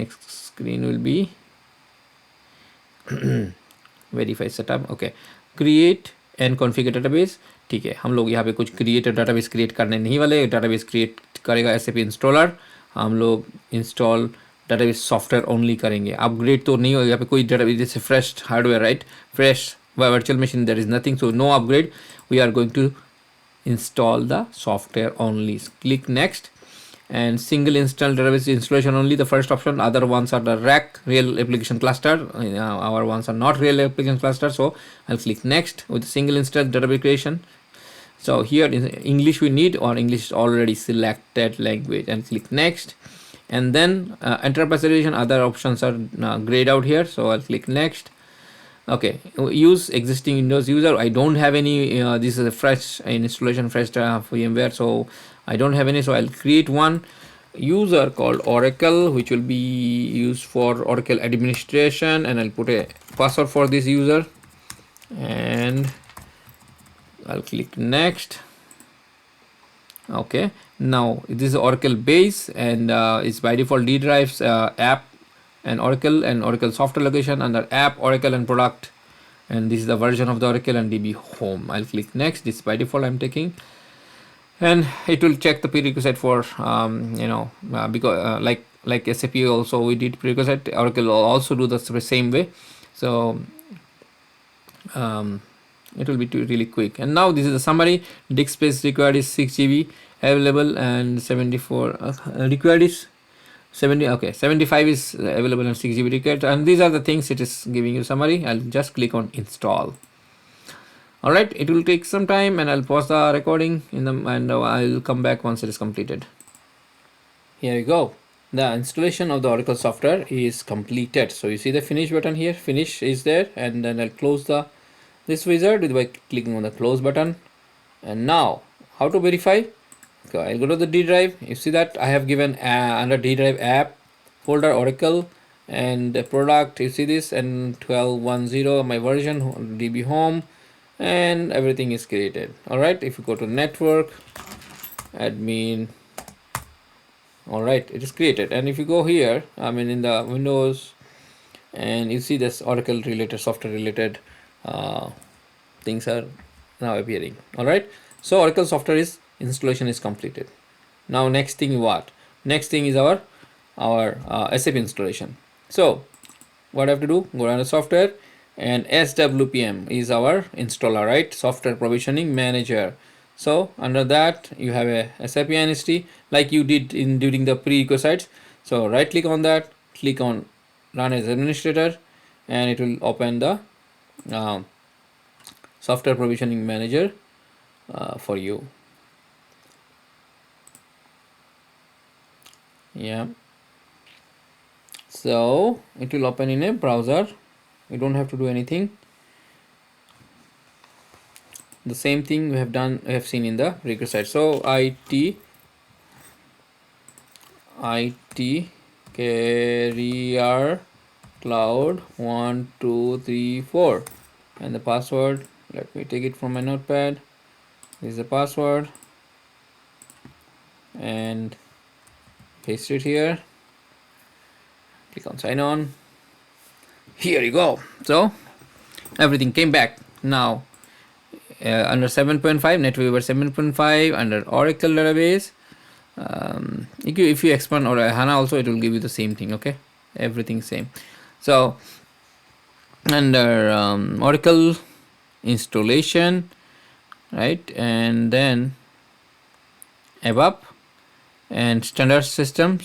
next screen will be verify setup, okay, create and configure database। ठीक है, हम लोग यहाँ पे कुछ क्रिएट डाटाबेस क्रिएट करने नहीं वाले, डाटाबेस क्रिएट करेगा एसएपी इंस्टॉलर, हम लोग इंस्टॉल डाटाबेस सॉफ्टवेयर ओनली करेंगे, अपग्रेड तो नहीं होगा यहाँ पे कोई डाटाबेस, जैसे fresh hardware, right, fresh virtual machine, there is nothing, so no upgrade, we are going to install the software only, click next, and single install database installation only, the first option, other ones are the rack real application cluster, our ones are not real application cluster, so I'll click next with single install database creation. So here in English we need, or English is already selected language, and click next, and then enterprise edition, other options are grayed out here, so I'll click next. Okay, use existing Windows user, I don't have any, this is a fresh installation, fresh VMware, so I don't have any, so I'll create one user called Oracle, which will be used for Oracle administration, and I'll put a password for this user, and I'll click next. Okay, now this is Oracle base, and it's by default D drives, app and Oracle software location under app, Oracle and product, and this is the version of the Oracle and DB home. I'll click next, this by default I'm taking, and it will check the prerequisite for because like SAP also we did prerequisite, Oracle will also do the same way, so it will be really quick. And now this is the summary, disk space required is 6 GB, available and 74 required is 70, okay, 75 is available and 6 GB required, and these are the things it is giving you summary. I'll just click on install. All right, it will take some time, and I'll pause the recording and I'll come back once it is completed. Here you go, the installation of the Oracle software is completed. So you see the finish button here, finish is there, and then I'll close this wizard by clicking on the close button. And now how to verify? Okay, I'll go to the D drive. You see that I have given under D drive app folder Oracle and product, you see this, and 12.10 my version, DB home, and everything is created. All right, if you go to network admin, all right, it is created. And if you go here, in the Windows, and you see this Oracle related, software related things are now appearing. All right, so Oracle software is installation is completed. Now next thing, what next thing is our SAP installation. So what I have to do, go down to software, and SWPM is our installer, right, software provisioning manager. So under that you have a SAP NST like you did in during the prerequisites. So right click on that, click on run as administrator, and it will open the software provisioning manager for you. Yeah, so it will open in a browser, you don't have to do anything, the same thing we have done, we have seen in the previous site. So IT carrier cloud 1 2 3 4, and the password let me take it from my notepad. This is the password and paste it here. Click on sign on. Here you go. So everything came back. Now under 7.5, NetWeaver 7.5, under Oracle database, if you expand or HANA also, it will give you the same thing. Okay, everything same. So under Oracle installation, right, and then ABAP and standard system.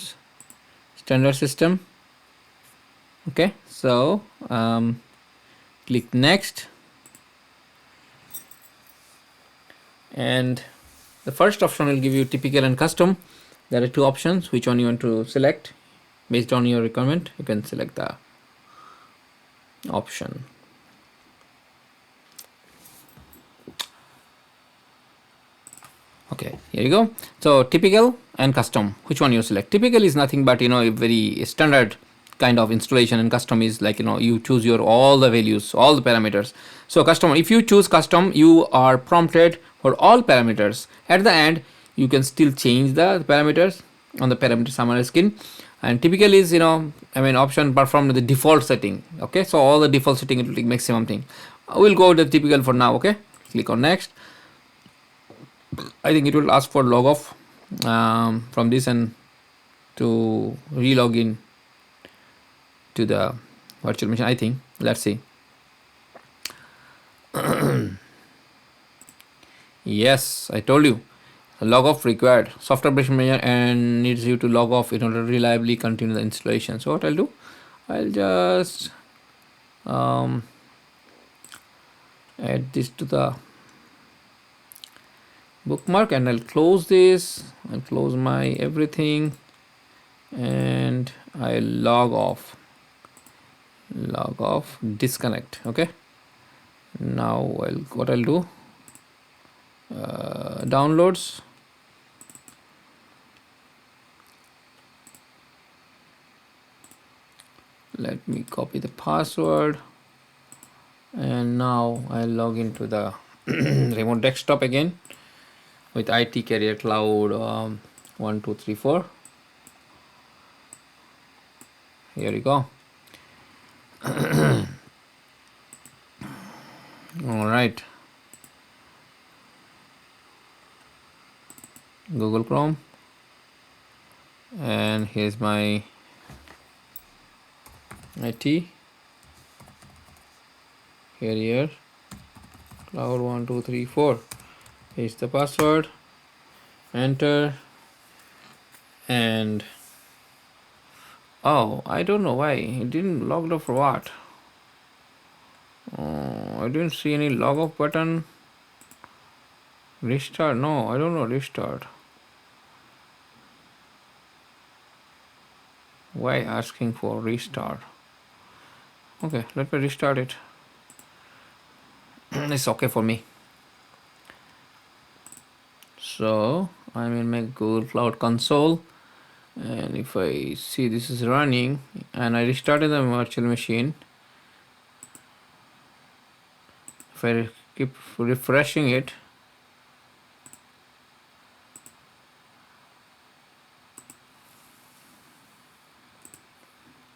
Okay, so click next, and the first option will give you typical and custom. There are two options. Which one you want to select based on your requirement? You can select the option. Okay, here you go. So typical and custom, which one you select? Typical is nothing but a very standard kind of installation, and custom is like you choose your all the values, all the parameters. So custom, if you choose custom, you are prompted for all parameters. At the end, you can still change the parameters on the parameter summary screen. And typical is option perform the default setting. Okay, so all the default setting, it will take maximum thing. We'll go to the typical for now. Okay, click on next. I think it will ask for log off from this and to re-log in to the virtual machine. I think, let's see. Yes, I told you, log off required. Software application manager and needs you to log off in order to reliably continue the installation. So what I'll do, I'll just add this to the bookmark, and I'll close this. I'll close my everything, and I'll log off, disconnect. Okay, now what I'll do, downloads, let me copy the password, and now I'll log into the remote desktop again with IT Career Cloud 1 2 3 4. Here you go. All right, Google Chrome, and here's my IT Career Cloud 1 2 3 4. Here's the password, enter, and oh, I don't know why it didn't log off for what. I didn't see any log off button. Restart, no, I don't know, restart. Why asking for restart? Okay, let me restart it. It's okay for me. So I'm in my Google Cloud Console, and if I see this is running and I restarted the virtual machine, if I keep refreshing it,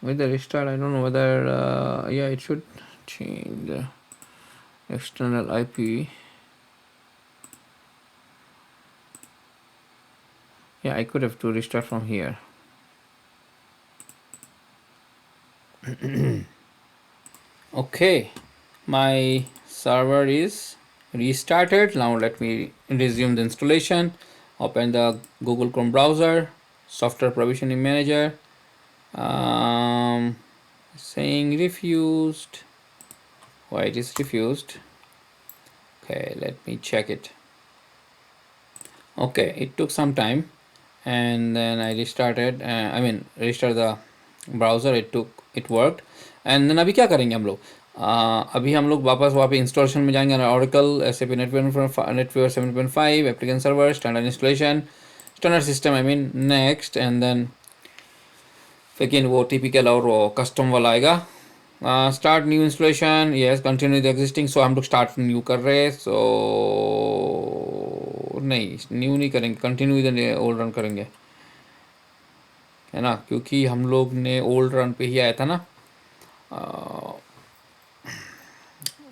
with the restart, I don't know whether yeah, it should change the external IP. Yeah, I could have to restart from here. Okay, my server is restarted. Now let me resume the installation. Open the Google Chrome browser, software provisioning manager, saying refused. Why it is refused? Okay, let me check it. Okay, it took some time, and then I restarted, restart the browser. It worked. And then अभी क्या करेंगे हम लोग, अभी हम लोग वापस वहाँ पे इंस्टॉलेशन में जाएंगे, Oracle SAP NetWeaver 7.5 application server standard installation standard system next, and then second वो टिपिकल और वो कस्टम वाला आएगा, start new installation, yes continue the existing. So हम लोग स्टार्ट न्यू कर रहे हैं, सो नहीं न्यू नहीं करेंगे, कंटिन्यू द ओल्ड रन करेंगे, है ना, क्योंकि हम लोग ने ओल्ड रन पे ही आया था ना,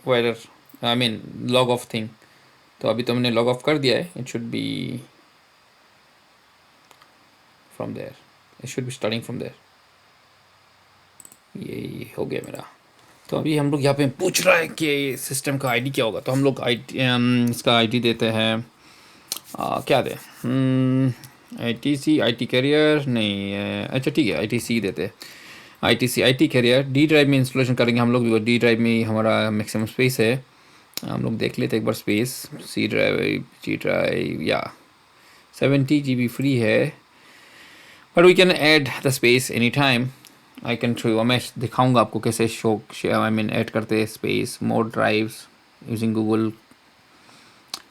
whether I mean log off thing. तो अभी तो हमने लॉग ऑफ कर दिया है, it should be from there, it should be starting from there. ये हो गया मेरा। तो अभी हम लोग यहाँ पे पूछ रहा है कि सिस्टम का आईडी क्या होगा, तो हम लोग इसका आईडी देते हैं, क्या दें, I T C, I T career नहीं, अच्छा ठीक है आई टी सी देते हैं, I T C, I T career. D drive में इंस्टॉलेशन करेंगे हम लोग, डी ड्राइव में ही हमारा मैक्सिमम स्पेस है। हम लोग देख लेते एक बार space, C drive, G drive, या 70 GB फ्री है, but we can add the space any time. I can show, मैं दिखाऊंगा आपको कैसे शो आई मीन ऐड करते हैं स्पेस, मोर ड्राइव्स यूजिंग गूगल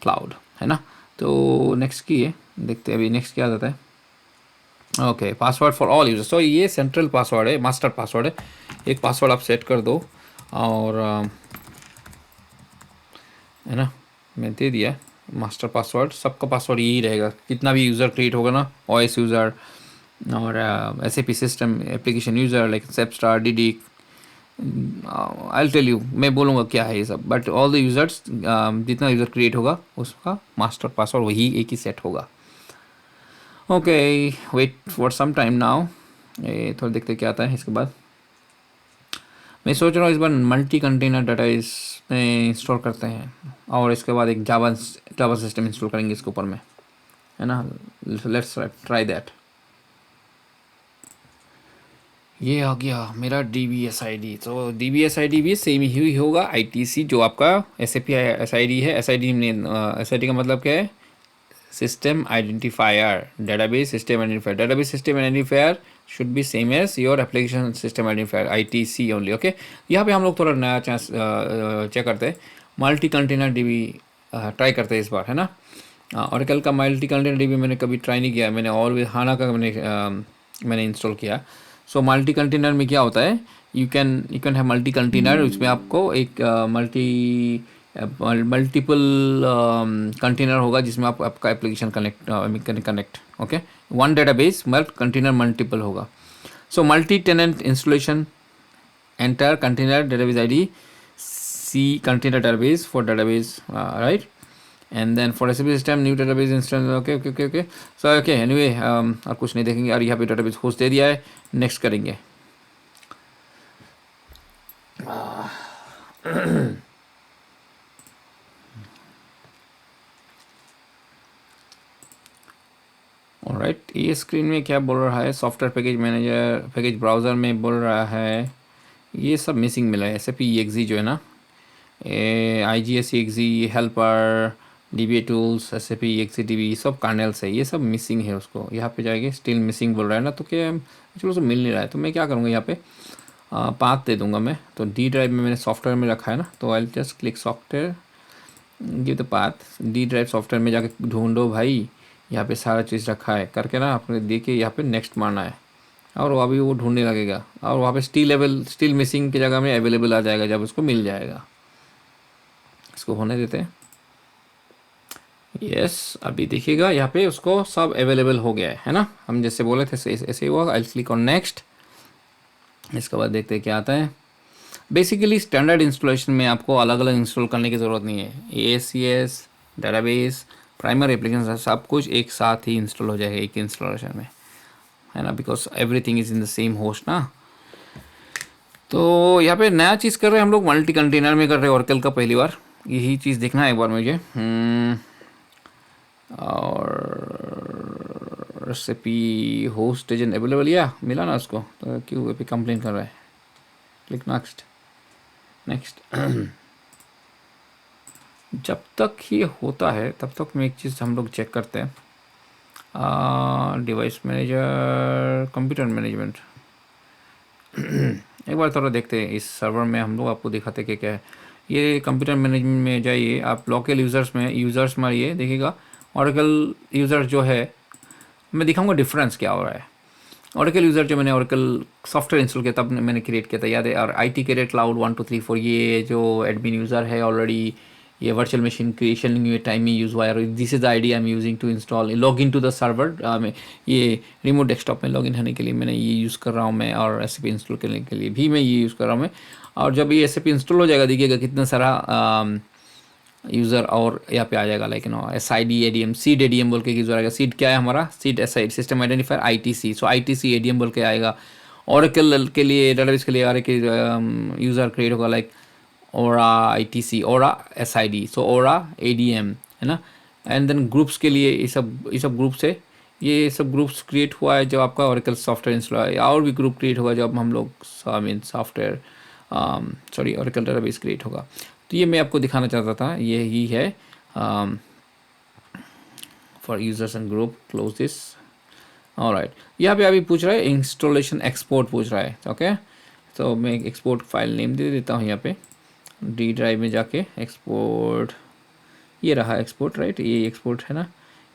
क्लाउड, है ना। तो नेक्स्ट की है, देखते हैं अभी नेक्स्ट क्या आता है। Okay, password for all users, तो ये सेंट्रल पासवर्ड है, मास्टर पासवर्ड है। एक पासवर्ड आप सेट कर दो, और है ना, मैं दे दिया मास्टर पासवर्ड। सबका पासवर्ड यही रहेगा, कितना भी यूज़र क्रिएट होगा ना, ओएस यूज़र और SAP system application user like SAP star, DD, I tell you, मैं बोलूँगा क्या है ये सब, बट ऑल द यूज़र्स, जितना यूज़र क्रिएट होगा उसका मास्टर पासवर्ड वही एक ही सेट होगा। Okay, wait for some time now, ये थोड़ा देखते क्या आता है इसके बाद। मैं सोच रहा हूँ इस बार मल्टी कंटेनर डाटा इसमें इंस्टॉल करते हैं, और इसके बाद एक जावा जावा सिस्टम इंस्टॉल करेंगे इसके ऊपर में, है ना। Let's try that. ये आ गया मेरा D B S I D, तो D B S I D भी सेम ही होगा, आई टी सी जो आपका S A P S I D है। एस आई डी में एस आई डी का मतलब क्या है, system identifier, database system identifier, database system identifier should be same as your application system identifier, I T C only. Okay, यहाँ पे हम लोग थोड़ा नया चांस चेक करते हैं, multi container D B try करते हैं इस बार, है ना। और कल का मल्टी कंटेनर डी बी मैंने कभी ट्राई नहीं किया, मैंने ऑलवेज हाना का मैंने इंस्टॉल किया। सो मल्टी कंटेनर में क्या होता है, you can have multi container, उसमें आपको एक मल्टीपल कंटेनर होगा जिसमें आपका application connect, okay. One database multi container multiple होगा। So multi tenant installation, enter container database ID, C container database for database, right, and then for SAP system new database install, okay okay okay okay. So okay, anyway और कुछ नहीं देखेंगे, और यहाँ पे डेटाबेस होस्ट दे दिया है, नेक्स्ट करेंगे। ऑलराइट, ये स्क्रीन में क्या बोल रहा है, software package manager, package browser में बोल रहा है ये सब मिसिंग मिला है। एस ए पी एक्जी जो है ना, I G S exe, helper, D B A tools, S A P exe D B, सब कर्नल्स है, ये सब मिसिंग है। उसको यहाँ पे जाएंगे, स्टिल मिसिंग बोल रहा है ना, तो क्या चलो सब मिल नहीं रहा है, तो मैं क्या करूँगा यहाँ पे पाथ दे दूंगा मैं। तो डी ड्राइव में मैंने सॉफ्टवेयर में रखा है ना, तो I just click software, give the path, D drive software में जाके ढूंढो भाई, यहाँ पे सारा चीज़ रखा है करके ना, आपने देखिए यहाँ पे नेक्स्ट मारना है, और अभी वो ढूंढने लगेगा, और वहाँ पे स्टिल मिसिंग की जगह में अवेलेबल आ जाएगा जब उसको मिल जाएगा। इसको होने देते हैं, यस अभी देखिएगा यहाँ पे उसको सब अवेलेबल हो गया है ना, हम जैसे बोले थे ऐसे ही हुआ। आई क्लिक ऑन नेक्स्ट, इसके बाद देखते हैं क्या आता है। बेसिकली स्टैंडर्ड इंस्टॉलेशन में आपको अलग अलग इंस्टॉल करने की ज़रूरत नहीं है, A C S, database, primary application सब कुछ एक साथ ही इंस्टॉल हो जाएगा एक इंस्टॉलेशन में, है ना, because everything is in the same host ना। तो यहाँ पे नया चीज़ कर रहे हैं हम लोग, मल्टी कंटेनर में कर रहे हैं ऑरेकल का, पहली बार यही चीज़ देखना है एक बार मुझे। और रेसिपी होस्ट एजेंट अवेलेबल, या मिला ना उसको, तो क्यों अभी कंप्लेन कर रहा है। Click next, next. जब तक ये होता है तब तक मैं एक चीज़ हम लोग चेक करते हैं, डिवाइस मैनेजर, कंप्यूटर मैनेजमेंट। एक बार थोड़ा देखते हैं इस सर्वर में, हम लोग आपको दिखाते कि क्या है। ये कंप्यूटर मैनेजमेंट में जाइए आप, लोकल यूज़र्स मारिए, देखिएगा ऑरेकल यूज़र जो है, मैं दिखाऊंगा डिफरेंस क्या हो रहा है। ओरेकल यूज़र जो मैंने ओरेकल सॉफ्टवेयर इंस्टॉल किया तब मैंने क्रिएट किया था, याद है। और IT कैरियर क्लाउड 1 2 3 4, ये जो एडमिन यूज़र है ऑलरेडी, ये वर्चुअल मशीन क्रिएशन ये टाइम में यूज़ हुआ है। This is the ID I am using to install log in to the server में, ये रिमोट डेस्कटॉप में लॉग इन होने के लिए मैंने ये यूज़ कर रहा हूँ मैं, और SAP इंस्टॉल करने के लिए भी मैं ये यूज़ कर रहा हूँ मैं। और जब ये SAP इंस्टॉल हो जाएगा, देखिएगा कितना सारा यूज़र और यहाँ पे आ जाएगा, like SID ADM seed ADM बोल के यूज़र आएगा। सीड क्या है हमारा? Seed SID system identifier ITC, सो ITC ADM बोल के आएगा। ओरेकल के लिए डेटाबेस के लिए यूज़र क्रिएट होगा, लाइक ओरा ITC, ओरा SID, सो ओरा ADM, है ना। एंड देन ग्रुप्स के लिए ये सब ग्रुप्स है, ये सब ग्रुप्स क्रिएट हुआ है जब आपका ओरेकल सॉफ्टवेयर इंस्टॉल है। और भी ग्रुप क्रिएट होगा जब हम लोग सॉफ्टवेयर ओरेकल डेटाबेस क्रिएट होगा। तो ये मैं आपको दिखाना चाहता था, ये ही है for users and group, close this. Alright, यहाँ पे अभी पूछ रहा है इंस्टॉलेशन एक्सपोर्ट पूछ रहा है, ओके। तो मैं एक एक्सपोर्ट फाइल नेम दे देता हूँ यहाँ पे, डी ड्राइव में जाके एक्सपोर्ट, ये रहा एक्सपोर्ट, राइट, ये एक्सपोर्ट है ना।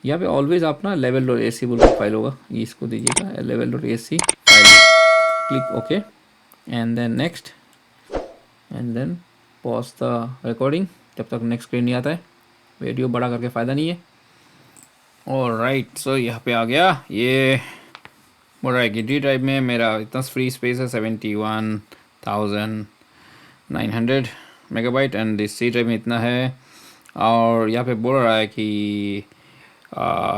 यहाँ पे ऑलवेज आप ना level.ac बोल के फाइल होगा, ये इसको दीजिएगा level.ac file, click okay, and then next, and then pause the recording जब तक नेक्स्ट स्क्रीन नहीं आता है। वीडियो बड़ा करके फ़ायदा नहीं है। और राइट, सो यहाँ पे आ गया, ये बोल रहा है कि डी ड्राइव में मेरा इतना फ्री स्पेस है 71,900 megabyte, and this C drive में इतना है। और यहाँ पे बोल रहा है कि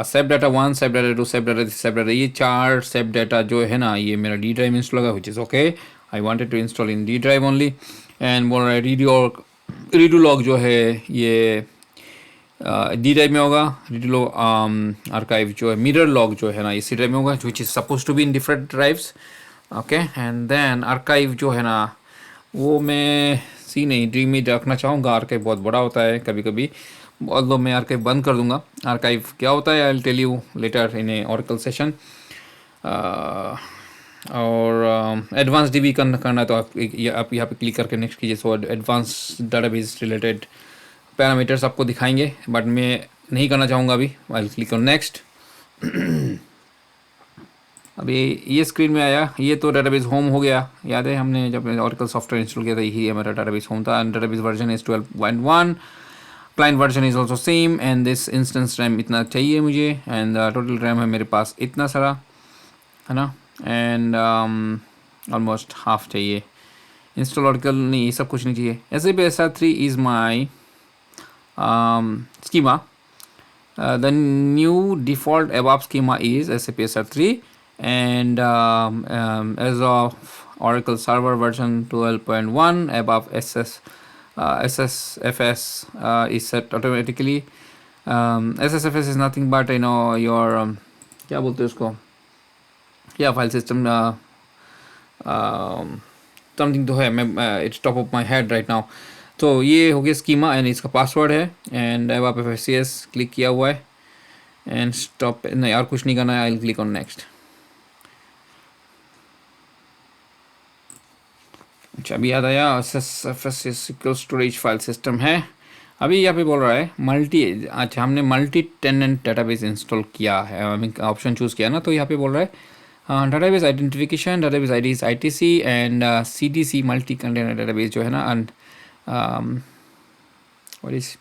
save data 1, save data 2, save data 3, save data, ये 4 सेव डाटा जो है ना, ये मेरा डी ड्राइव में इंस्टॉल होगा, which is okay. I wanted to install in D drive only. And बोल रहा है रीडू लॉग जो है ये डी ड्राइव में होगा। रीडू लॉग आर्काइव जो है, मिरर लॉग जो है ना, इसी ड्राइव में होगा, which is suppose to be in different drives, okay. And then archive जो है ना, वो मैं नहीं ड्रीम में रखना चाहूँगा। आर्काइव बहुत बड़ा होता है कभी कभी, ऑल्दो मैं आर्काइव बंद कर दूंगा। आर्काइव क्या होता है I will tell you later in a Oracle session. और एडवांस DB करना है तो आप यहाँ पे क्लिक करके नेक्स्ट कीजिए। So advance database related parameters आपको दिखाएंगे, बट मैं नहीं करना चाहूँगा अभी। आई विल क्लिक ऑन नेक्स्ट। अभी ये स्क्रीन में आया, ये तो डेटाबेस होम हो गया। याद है हमने जब ओरेकल सॉफ्टवेयर इंस्टॉल किया था, यही हमारा डेटाबेस होम था। And database version is 12.1, client version is also same, and this instance RAM इतना चाहिए मुझे, एंड टोटल रैम है मेरे पास इतना सारा, है ना। एंड ऑलमोस्ट हाफ चाहिए। इंस्टॉल ओरेकल नहीं, ये सब कुछ नहीं चाहिए। SAP SR3 is my schema. The new default ABAP schema is SAP SR3, and as of Oracle Server version 12.1, ABAP SSFS is set automatically. SSFS is nothing but your क्या बोलते हैं उसको, या फाइल सिस्टम समथिंग तो है, मैं its top of my head right now. तो ये हो गया स्कीमा, एंड इसका पासवर्ड है, एंड अब आप FSCS क्लिक किया हुआ है, एंड स्टॉप, नहीं और कुछ नहीं करना है। I will click on next. अच्छा, अभी याद आया, SSFS स्टोरेज फाइल सिस्टम है। अभी यहाँ पे बोल रहा है अच्छा हमने मल्टी टेनेंट डेटाबेस इंस्टॉल किया है, ऑप्शन चूज़ किया ना, तो यहाँ पे बोल रहा है database identification, database ID is ITC, and CDC multi container database जो है ना, and what is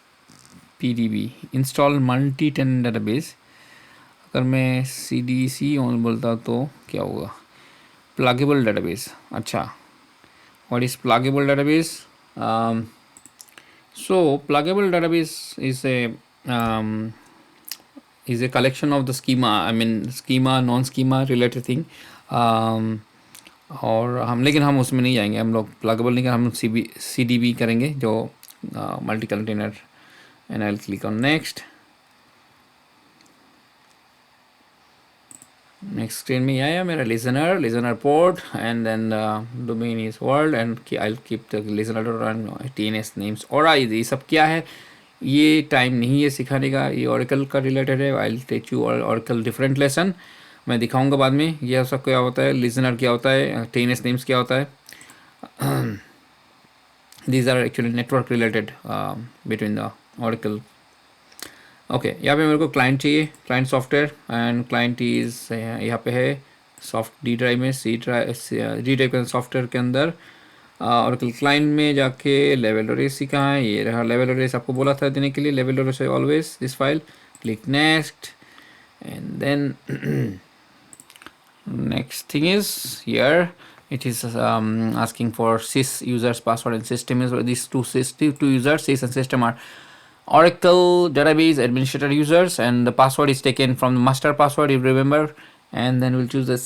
PDB, install multi tenant database. अगर मैं CDC ऑन बोलता तो क्या होगा, प्लगेबल डेटाबेस। अच्छा, what is pluggable database? So pluggable database is a collection of the schema, I mean schema non-schema related thing. और लेकिन हम उसमें नहीं जाएंगे, हम लोग प्लगेबल नहीं करेंगे, हम CDB करेंगे जो multi container. And I will click on next. Next screen में आया मेरा listener port, and then domain is world, and I will keep the listener run TNS names. और ये सब क्या है, ये टाइम नहीं है सिखाने का, ये ओरेकल का रिलेटेड है। I will take you Oracle different lesson, मैं दिखाऊंगा बाद में ये सब क्या होता है, लिसनर क्या होता है, TNS नेम्स क्या होता है। These are actually network related between the Oracle. Okay, यहाँ पे मेरे को क्लाइंट चाहिए, client software, and client is यहाँ पे है सॉफ्ट डी ड्राइव में डी ड्राइव के सॉफ्टवेयर के अंदर और क्लाइंट में जाके लेवल रेस ही कहाँ है, ये रहा लेवल रेस, आपको बोला था देने के लिए level race always this file, click next and then next thing is here it is asking for sys users password and system is these two users, sys and system are Oracle database administrator users, and the password is taken from the master password, if you remember, and then we'll choose the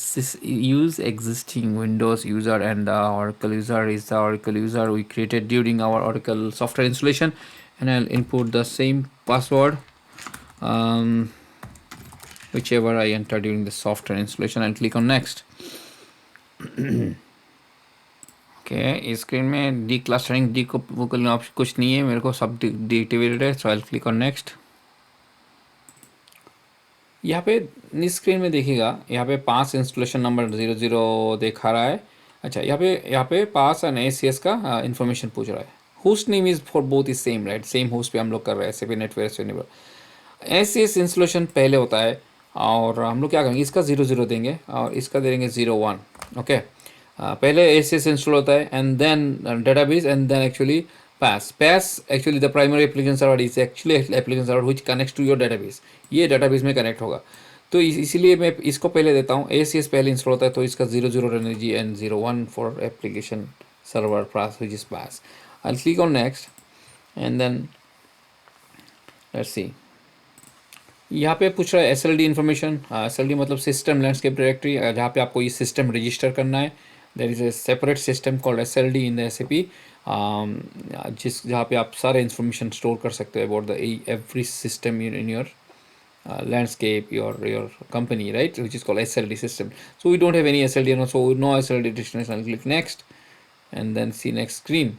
use existing Windows user, and the Oracle user is the Oracle user we created during our Oracle software installation, and I'll input the same password whichever I enter during the software installation and click on next. Okay इस स्क्रीन में डी क्लस्टरिंग डी को ऑप्शन कुछ नहीं है, मेरे को सब डीएक्टिवेटेड है, सो आई क्लिक ऑन नेक्स्ट. यहाँ पे इस स्क्रीन में देखिएगा, यहाँ पे पास इंस्टॉलेशन नंबर 00 दिखा रहा है. अच्छा यहाँ पे पास एंड ACS का इन्फॉर्मेशन पूछ रहा है. Host name is for both is same, right, same host पे हम लोग कर रहे हैं SAP नेटवर्क. ACS इंस्टॉलेशन पहले होता है और हम लोग क्या करेंगे, इसका 00 देंगे और इसका देंगे 01. ओके पहले ACS इंस्टॉल होता है and then database and then actually pass actually the primary application server is actually application server which connects to your database, ये डेटाबेस में कनेक्ट होगा. तो इसीलिए मैं इसको पहले देता हूँ. ACS पहले इंस्टॉल होता है तो इसका 00 रहने दीजिए and 01 for application server pass which is pass. I click on next and then let's see. यहाँ पे पूछ रहा है SLD इन्फॉर्मेशन. SLD मतलब सिस्टम लैंडस्केप डायरेक्टरी, जहाँ पे आपको ये सिस्टम रजिस्टर करना है. There is a separate system called SLD in the SAP, जहाँ पे आप सारे इन्फॉर्मेशन स्टोर कर सकते हो about the every system in your landscape your company, right, which is called SLD system. So we don't have any SLD and so no SLD destination. I'll click next and then see next screen.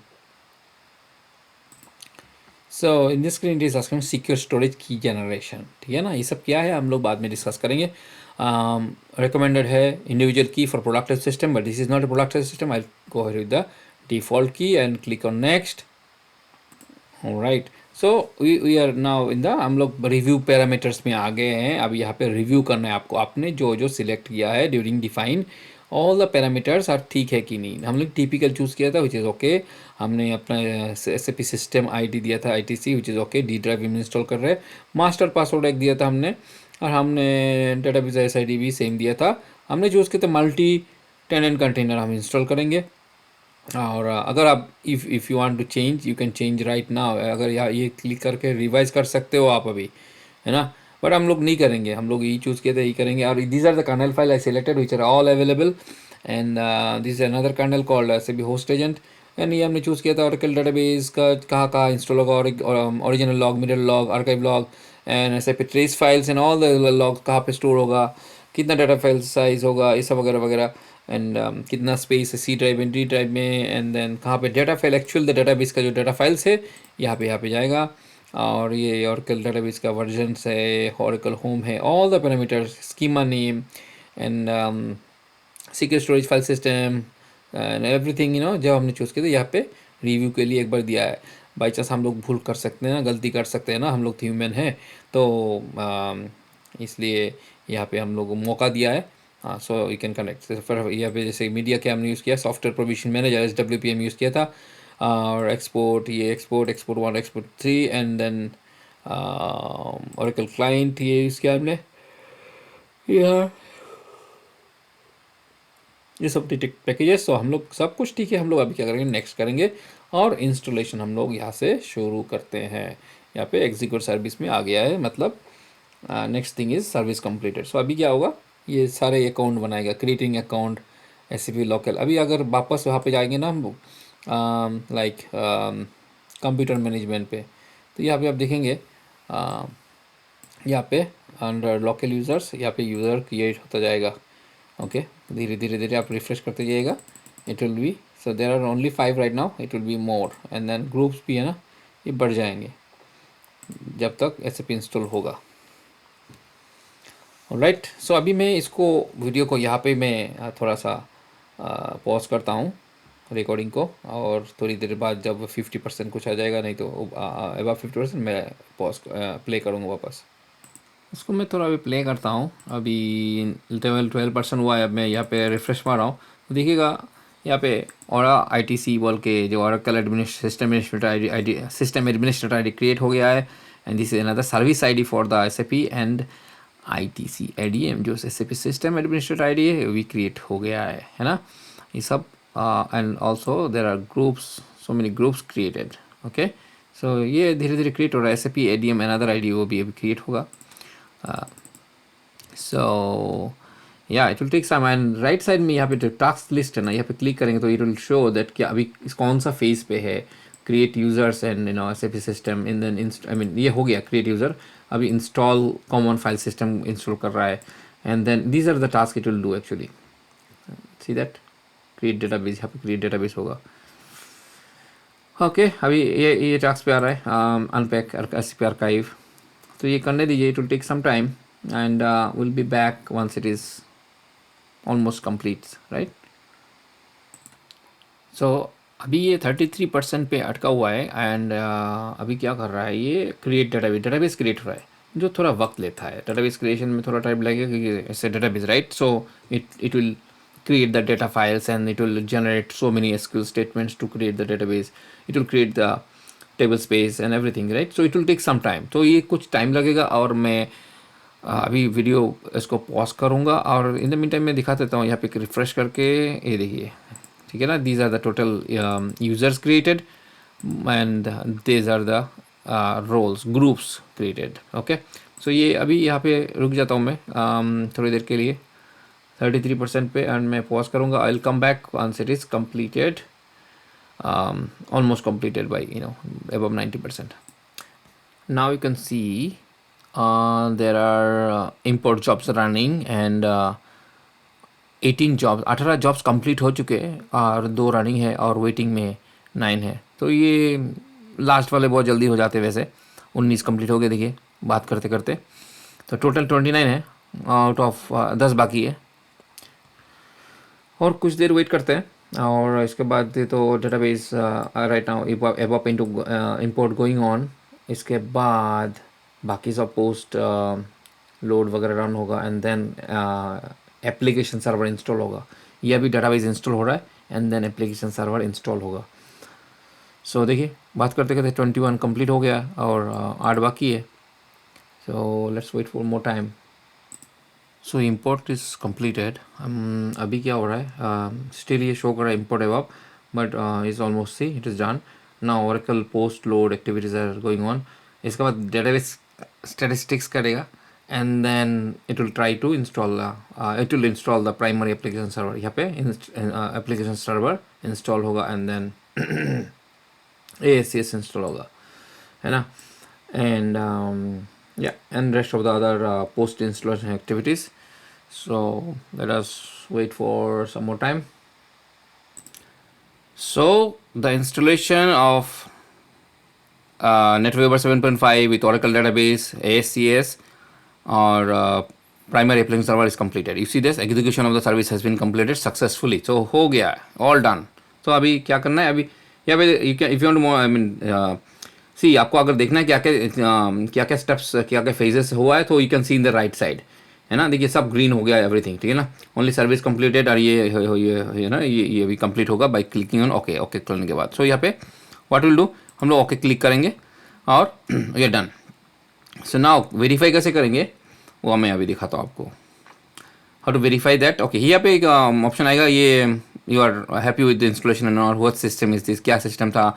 So in this screen it is asking secure storage की जनरेशन. ठीक है ना, ये सब क्या है हम लोग बाद में डिस्कस करेंगे. रिकमेंडेड है individual key for productive system, but this is not a productive system. I go ahead with the default key and click on next. Alright, so we are now in the, हम लोग रिव्यू पैरामीटर्स में आ गए हैं. अब यहाँ पे रिव्यू करना है आपको, आपने जो जो सिलेक्ट किया है during define all the parameters are ठीक है कि नहीं. हम लोग टिपिकल चूज़ किया था विच इज़ ओके. हमने अपना SAP सिस्टम ID दिया था ITC which is okay. D drive में इंस्टॉल कर रहे हैं. मास्टर पासवर्ड एक दिया था हमने, और हमने डेटाबेस SID भी सेम दिया था. हमने चूज़ किया था मल्टी टेनेंट कंटेनर हम इंस्टॉल करेंगे. और अगर आप if you want to change you can change right now. अगर ये क्लिक करके रिवाइज कर सकते हो आप अभी, है ना, बट हम लोग नहीं करेंगे. हम लोग यही चूज़ किए थे, यही करेंगे. और these are the kernel file I selected which are all available and this is another kernel called SAP host agent. And ये हमने चूज़ किया था ऑरेकल डेटाबेस का कहाँ इंस्टॉल होगा, और original log, mirror log, archive log and SAP trace files and all the log कहाँ पे स्टोर होगा, कितना डाटा फाइल साइज होगा, ये सब वगैरह वगैरह. एंड कितना स्पेस है C ड्राइव में, D ड्राइव में, एंड देन कहाँ पे data file actual the database का जो डाटा फाइल्स है यहाँ पे जाएगा. और ये ऑरेकल डेटाबेस का वर्जन है, ऑरेकल होम है, all the parameters, schema name and secure storage file system and everything, you know, जब हमने चूज़ किया था यहाँ पे रिव्यू के लिए एक बार दिया है. बाई चांस हम लोग भूल कर सकते हैं ना, गलती कर सकते हैं ना, हम लोग ह्यूमन हैं, तो इसलिए यहाँ पे हम लोग मौका दिया है. So you can connect. फिर यहाँ पे जैसे मीडिया के हमने यूज़ किया, software provision manager SWPM use किया था, और export 1, export 3 and then Oracle client ये यूज़ किया हमने. ये सब डिटेक्ट पैकेजेस. तो हम लोग सब कुछ ठीक है. हम लोग अभी क्या करेंगे, नेक्स्ट करेंगे और इंस्टॉलेशन हम लोग यहाँ से शुरू करते हैं. यहाँ पे एग्जीक्यूट सर्विस में आ गया है, मतलब next thing is service completed. So अभी क्या होगा, ये सारे अकाउंट बनाएगा, क्रिएटिंग अकाउंट SAP लोकल. अभी अगर वापस वहाँ पे जाएंगे ना हम लाइक कंप्यूटर मैनेजमेंट पे, तो यहाँ पे आप देखेंगे यहाँ पे अंडर लोकल यूज़र्स यहाँ पे यूज़र क्रिएट होता जाएगा. ओके धीरे धीरे आप रिफ्रेश करते जाइएगा. It will be, so there are only 5 right now, it will be more and then groups भी है ना, ये बढ़ जाएंगे जब तक SAP इंस्टॉल होगा. राइट, सो अभी मैं इसको वीडियो को यहाँ पे मैं थोड़ा सा पॉज करता हूँ रिकॉर्डिंग को, और थोड़ी देर बाद जब 50% कुछ आ जाएगा, नहीं तो अबाव 50% मैं पॉज प्ले करूँगा वापस. इसको मैं थोड़ा अभी प्ले करता हूँ। अभी 12% हुआ है। अब मैं यहाँ पे रिफ्रेश मार रहा हूँ तो देखिएगा यहाँ पे ओरा ITC बोल के जो Oracle system administrator ID create हो गया है। And this is another service ID for the SAP and ITC ADM जो SAP सिस्टम एडमिनिस्ट्रेटर आईडी है वो भी क्रिएट हो गया है ना। ये सब and also there are groups, so many groups created. Okay, so ये धीरे धीरे क्रिएट हो रहा है। SAP ADM अनदर आईडी वो भी अभी क्रिएट होगा। So yeah, it will take some। and right side में यहाँ पे जो टास्क लिस्ट है ना, यहाँ पे क्लिक करेंगे तो इट विल शो दैट कि अभी कौन सा फेज पे है। Create users and SAP system in then I mean ये हो गया क्रिएट यूजर। अभी install common file system install कर रहा है। And then these are the task it will do actually. See that create database, यहाँ पे क्रिएट डेटाबेस होगा। ओके अभी ये टास्क पे आ रहा है अनपैक SAP आर्काइव। तो ये करने दीजिए, it will take some time and will be back once it is almost complete, right. So अभी ये 33% पे अटका हुआ है। एंड अभी क्या कर रहा है ये क्रिएट डेटाबेस क्रिएट हो रहा है, जो थोड़ा वक्त लेता है। डेटाबेस क्रिएशन में थोड़ा टाइम लगेगा क्योंकि इससे database, right. So it will create the data files and it will generate so many SQL statements to create the database. It will create the table space and everything, right? So it will take some time. तो ये कुछ टाइम लगेगा और मैं अभी वीडियो इसको पॉज करूँगा और इन द मीन टाइम मैं दिखा देता हूँ। यहाँ पे रिफ्रेश करके ये देखिए, ठीक है ना। These are the total users created and these are the roles groups created. Okay, so ये अभी यहाँ पे रुक जाता हूँ मैं थोड़ी देर के लिए 33% पे एंड मैं पॉज करूँगा। I will come back once it is completed, almost completed by above 90%. Now you can see there are import jobs running and 18 jobs 18 jobs complete हो चुके हैं और 2 रनिंग है और वेटिंग में 9 है। तो ये लास्ट वाले बहुत जल्दी हो जाते हैं। वैसे 19 कंप्लीट हो गए देखिए बात करते करते। तो टोटल 29 है, आउट ऑफ 10 बाकी है। और कुछ देर वेट करते हैं और इसके बाद तो database right now ABAP into import going on. इसके बाद बाकी सब पोस्ट लोड वगैरह रन होगा and then application server install होगा। ये अभी डेटाबेस इंस्टॉल हो रहा है and then application server install होगा। सो देखिए बात करते करते 21 कंप्लीट हो गया और 8 बाकी है। So let's wait for more time. So import is completed. अभी क्या हो रहा है, स्टिल ये शो कर रहा है import ABAP but is almost see it is done now. Oracle post load activities are going on. इसके बाद डेटाबेस स्टैटिस्टिक्स करेगा and then it will try to install it will install the primary application server. यहाँ पे एप्लीकेशन सर्वर इंस्टॉल होगा एंड देन ASCS इंस्टॉल होगा, है ना। And yeah, and rest of the other post installation activities. So let us wait for some more time. So the installation of NetWeaver 7.5 with Oracle database, ASCS or primary application server is completed. You see this execution of the service has been completed successfully. So हो गया, all done. तो अभी क्या करना है, अभी यहाँ पे if you want to I mean सी आपको अगर देखना है क्या क्या स्टेप्स क्या क्या फेजेस हुआ है तो you can C in the right side, है ना। देखिए सब ग्रीन हो गया एवरीथिंग, ठीक है ना। ओनली सर्विस कंप्लीटेड और ये ना ये अभी कंप्लीट होगा by clicking on okay. Okay करने के बाद सो यहाँ पे व्हाट विल डू, हम लोग ओके क्लिक करेंगे और ये डन। सो नाउ वेरीफाई कैसे करेंगे वो मैं अभी दिखाता हूँ आपको। How to verify that. Okay यहाँ पे एक ऑप्शन आएगा, ये you are happy with the installation और व्हाट सिस्टम इज दिस, क्या सिस्टम था,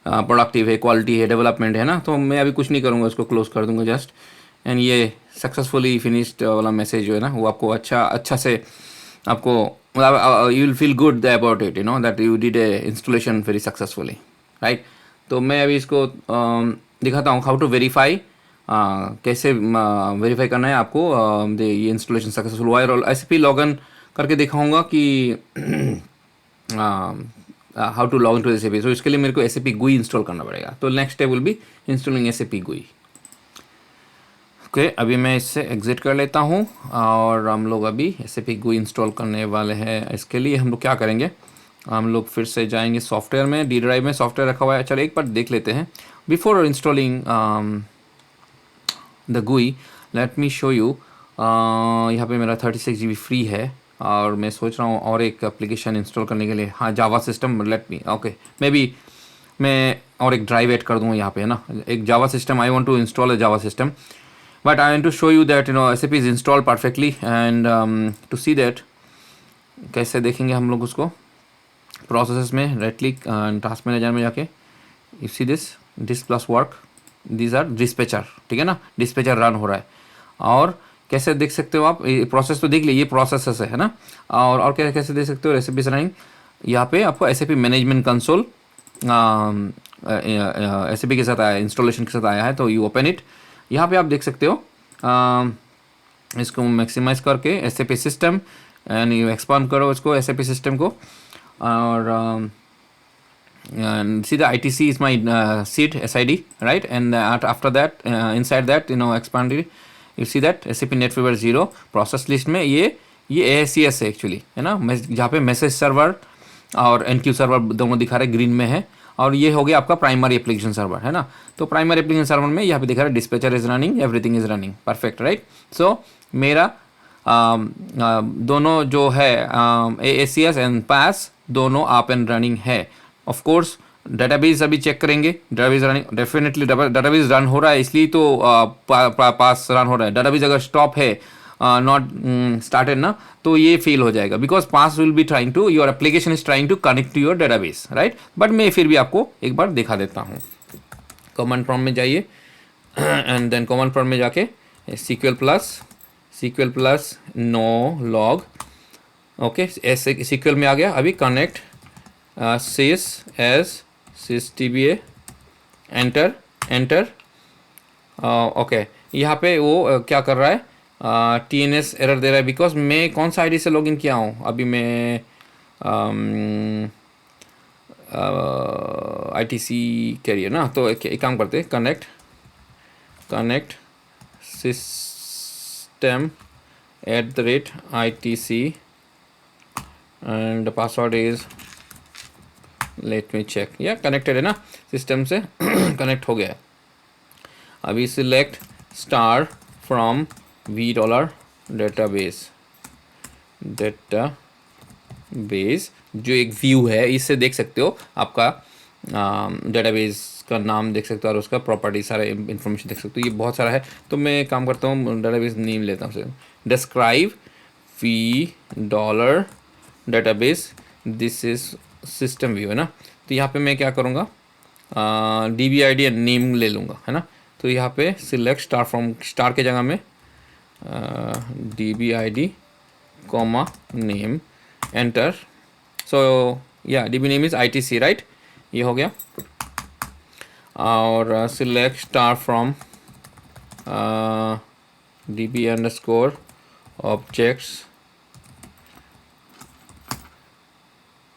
प्रोडक्टिव है, क्वालिटी है, डेवलपमेंट है ना। तो मैं अभी कुछ नहीं करूँगा, उसको क्लोज कर दूँगा जस्ट। एंड ये सक्सेसफुली फिनिश्ड वाला मैसेज जो है ना वो आपको अच्छा से आपको you will feel good about it, you know that you did a installation very successfully, right. तो मैं अभी इसको दिखाता हूँ हाउ टू वेरीफाई, कैसे वेरीफाई करना है आपको ये इंस्टॉलेशन सक्सेसफुल हुआ है। और SAP लॉगिन करके दिखाऊँगा कि how to log in to SAP। So इसके लिए मेरे को SAP GUI इंस्टॉल करना पड़ेगा। तो next step will be installing SAP GUI। Okay अभी मैं इससे एग्जिट कर लेता हूँ और हम लोग अभी SAP GUI इंस्टॉल करने वाले हैं। इसके लिए हम लोग क्या करेंगे, हम लोग फिर से जाएंगे सॉफ्टवेयर में, D ड्राइव में सॉफ्टवेयर रखा हुआ है। चलो एक बार देख लेते हैं। Before installing the GUI late me show you. यहाँ पे मेरा 36 GB फ्री है और मैं सोच रहा हूँ और एक एप्लीकेशन इंस्टॉल करने के लिए। हाँ, Java system, let me, okay, maybe मैं और एक ड्राइव ऐड कर दूँगा यहाँ पे, है ना, एक Java system. I want to install a Java system, but I want to show you that SAP is install perfectly and to see that कैसे देखेंगे हम लोग उसको। प्रोसेसेस में राइट क्लिक, टास्क मैनेजर में जाके you see this plus work, these are dispatcher, ठीक है ना, डिस्पैचर रन हो रहा है। और कैसे देख सकते हो आप, ये प्रोसेस तो देख लीजिए, ये प्रोसेस है ना। और कैसे देख सकते हो रेसिपीज रनिंग, यहाँ पे आपको SAP मैनेजमेंट कंसोल SAP के साथ आया, इंस्टॉलेशन के साथ आया है। तो यू ओपन इट, यहाँ पे आप देख सकते हो, इसको मैक्सिमाइज करके SAP system and you expand करो इसको SAP सिस्टम को। और see the ITC is my seed SID, right? And after that inside that expand it, you see that SAP NetWeaver 0 process list में ये ASCS है एक्चुअली, है ना, जहाँ पे मैसेज सर्वर और NQ सर्वर दोनों दिखा रहे, ग्रीन में है। और ये हो गया आपका प्राइमरी एप्लीकेशन सर्वर, है ना। तो प्राइमरी एप्लीकेशन सर्वर में यहाँ पे दिखा रहा है dispatcher is running, everything is running perfect, right. So मेरा दोनों जो है ASCS एंड पास दोनों आप एंड रनिंग है। ऑफ कोर्स डेटाबेस अभी चेक करेंगे, database running, definitely database run हो रहा है, इसलिए तो पास रन हो रहा है। डेटाबेस अगर स्टॉप है, नॉट स्टार्टेड ना, तो ये फेल हो जाएगा, because pass will be trying to, your application is trying to connect to your database, right. But मैं फिर भी आपको एक बार दिखा देता हूँ। कमांड प्रॉम्प्ट में जाइए एंड देन कमांड प्रॉम्प्ट में जाके SQL plus no log, okay, SQL में आ गया। अभी कनेक्ट sysdba एंटर, ओके। यहाँ पे वो क्या कर रहा है, TNS एरर दे रहा है, बिकॉज मैं कौन सा आईडी से लॉगिन किया हूँ। अभी मैं ITC कैरियर ना, तो एक काम करते हैं, connect system @ITC and password is, let me check, या कनेक्टेड है ना, सिस्टम से कनेक्ट हो गया है। अभी सिलेक्ट स्टार फ्रॉम $, डेटाबेस जो एक व्यू है, इससे देख सकते हो आपका डेटाबेस का नाम देख सकते हो और उसका प्रॉपर्टी सारे इन्फॉर्मेशन देख सकते हो। ये बहुत सारा है, तो मैं एक काम करता हूँ, डेटाबेस नेम लेता हूँ, describe $, database, this is system view, है ना। तो यहाँ पे मैं क्या करूँगा, DBID नेम ले लूँगा, है ना। तो यहाँ पे सिलेक्ट स्टार फ्रॉम, स्टार के जगह में DBID कॉमा नेम, एंटर। सो या DB name is ITC, right, ये हो गया। और सिलेक्ट स्टार फ्रॉम DB_ऑब्जेक्ट्स,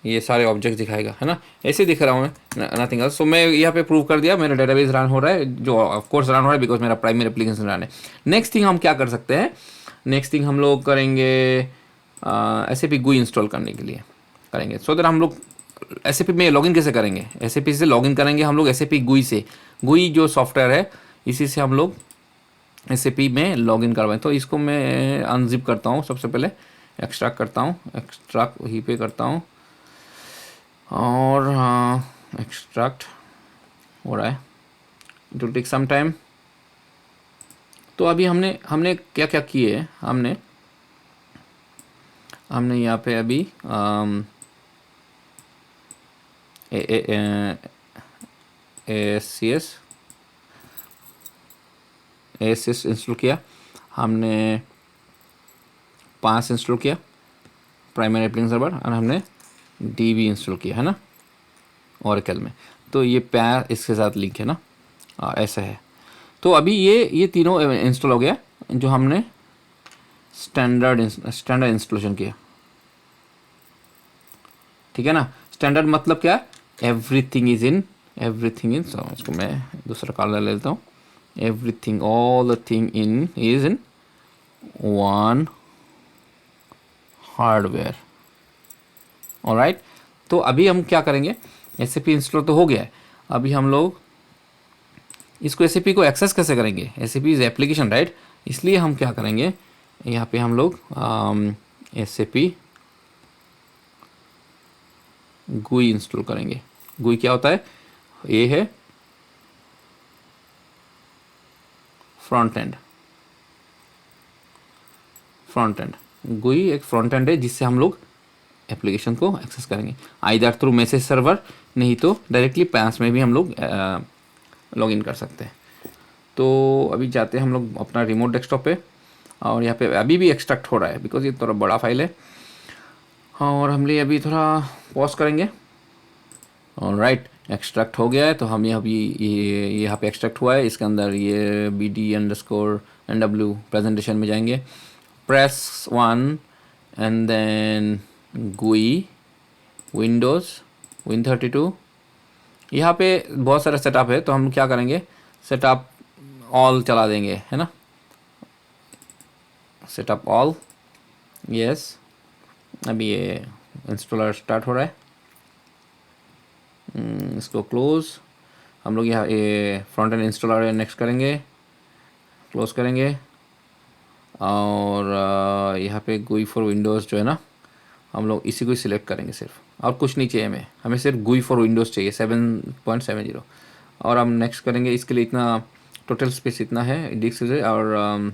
ये सारे ऑब्जेक्ट दिखाएगा, है ना, ऐसे दिख रहा हूँ मैं, नथिंग एल्स। सो मैं यहाँ पे प्रूव कर दिया मेरा डेटाबेस रन हो रहा है, जो ऑफ कोर्स रन हो रहा है बिकॉज मेरा प्राइमरी एप्लीकेशन रन है। नेक्स्ट थिंग हम क्या कर सकते हैं, नेक्स्ट थिंग हम लोग करेंगे SAP GUI इंस्टॉल करने के लिए करेंगे। सो दैट हम लोग SAP में लॉगिन कैसे करेंगे, SAP से लॉगिन करेंगे हम लोग SAP GUI से। GUI जो सॉफ्टवेयर है, इसी से हम लोग SAP में लॉगिन करवाएं। तो इसको मैं अनजिप करता हूँ, सबसे पहले एक्सट्रैक्ट करता हूँ, एक्सट्रैक्ट वहीं पे करता हूँ और एक्सट्रैक्ट हो रहा है, it will take some time. तो अभी हमने क्या क्या किए, हमने यहाँ पे अभी ASCS इंस्टॉल किया, हमने पास इंस्टॉल किया प्राइमरी एप्लीकेशन सर्वर, और हमने DB इंस्टॉल किया, है ना, ओरेकल में। तो ये पैर इसके साथ लिंक है ना, ऐसा है। तो अभी ये तीनों इंस्टॉल हो गया, जो हमने स्टैंडर्ड इंस्टॉलेशन किया, ठीक है ना। स्टैंडर्ड मतलब क्या, एवरीथिंग इज इन, सो इसको मैं दूसरा कलर ले लेता हूँ, everything, all the thing in is in one hardware, alright. तो अभी हम क्या करेंगे, SAP इंस्टॉल तो हो गया है, अभी हम लोग इसको SAP को एक्सेस कैसे करेंगे। SAP इज एप्लीकेशन, राइट, इसलिए हम क्या करेंगे, यहाँ पे हम लोग SAP GUI इंस्टॉल करेंगे। GUI क्या होता है, ये है फ्रंट एंड। GUI एक फ्रंट एंड है जिससे हम लोग एप्लीकेशन को एक्सेस करेंगे, आइदर थ्रू मैसेज सर्वर, नहीं तो डायरेक्टली पास में भी हम लोग लॉग इन कर सकते हैं। तो अभी जाते हैं हम लोग अपना रिमोट डेस्कटॉप पे, और यहाँ पे अभी भी एक्सट्रैक्ट हो रहा है बिकॉज ये थोड़ा बड़ा फाइल है, और हम लिए अभी थोड़ा पॉज करेंगे। और राइट, एक्सट्रैक्ट हो गया है, तो हम ये अभी ये यहाँ पे एक्सट्रैक्ट हुआ है, इसके अंदर ये BD_NW प्रेजेंटेशन में जाएंगे, press 1 and then GUI Windows Win32। यहाँ पे बहुत सारा सेटअप है, तो हम क्या करेंगे, सेटअप ऑल चला देंगे, है ना, सेटअप ऑल, यस। अभी ये इंस्टॉलर स्टार्ट हो रहा है, इसको क्लोज। हम लोग यहाँ ये फ्रंट एंड इंस्टॉलर नेक्स्ट करेंगे, क्लोज करेंगे, और यहाँ पे GUI फॉर विंडोज़ जो है ना, हम लोग इसी को ही सिलेक्ट करेंगे सिर्फ, और कुछ नहीं चाहिए हमें सिर्फ GUI फॉर विंडोज़ चाहिए 7.70। और हम नेक्स्ट करेंगे, इसके लिए इतना टोटल स्पेस इतना है डिस्क से, और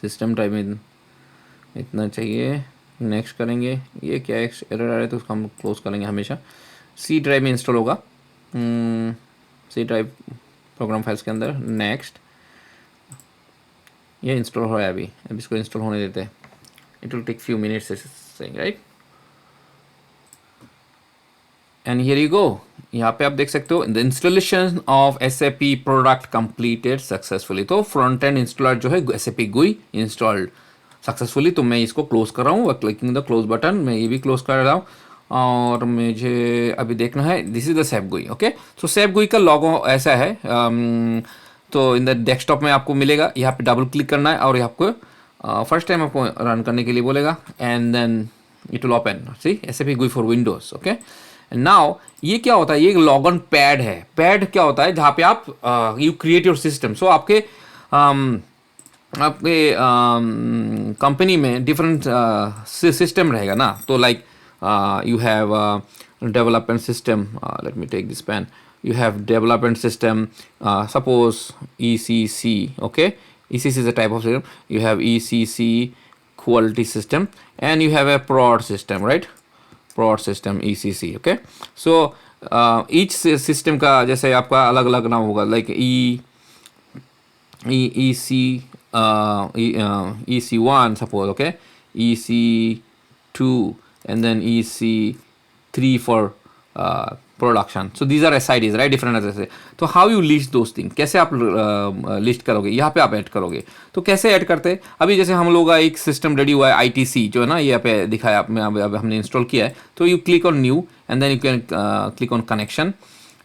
सिस्टम ड्राइव में इतना चाहिए। नेक्स्ट करेंगे, ये क्या एरर आ रहा है तो उसको हम क्लोज करेंगे हमेशा। C ड्राइव में इंस्टॉल होगा, C ड्राइव प्रोग्राम फाइल्स के अंदर। नेक्स्ट, ये इंस्टॉल हो रहा है अभी इसको इंस्टॉल होने देते हैं, it will take few minutes right. And here you go, यहाँ पे आप देख सकते हो the installation of SAP product completed successfully. तो फ्रंट एंड इंस्टॉलर जो है SAP GUI इंस्टॉल्ड सक्सेसफुली। तो मैं इसको क्लोज कर रहा हूँ, क्लिकिंग द क्लोज बटन, मैं ये भी क्लोज कर रहा हूँ, और मुझे अभी देखना है, this is the SAP GUI। Okay, so SAP GUI का लोगो ऐसा है, तो इन द डेस्कटॉप में आपको मिलेगा, यहाँ पे डबल क्लिक करना है, और आपको फर्स्ट टाइम आपको रन करने के लिए बोलेगा, and then it will open, see SAP GUI for Windows. Okay, now ये क्या होता है, ये लॉग ऑन पैड है। पैड क्या होता है, जहाँ पे आप you create your system. So आपके कंपनी में डिफरेंट सिस्टम रहेगा ना, तो like you have development system, let me take this pen, you have development system, suppose ECC, okay, ECC is a type of system, you have ECC quality system, and you have a prod system, right, prod system ECC, okay। so each system का जैसे आपका अलग अलग नाम होगा, like EC1 suppose, okay, EC2, and then EC3 for production. So these are SIDs, right, different addresses. तो how you list those things, कैसे आप लिस्ट करोगे, यहाँ पे आप ऐड करोगे। तो कैसे ऐड करते हैं, अभी जैसे हम लोग का एक सिस्टम रेडी हुआ है ITC जो है ना, यहाँ पे दिखाया आप में, अब हमने इंस्टॉल किया है। तो you click on new and then you can click on connection,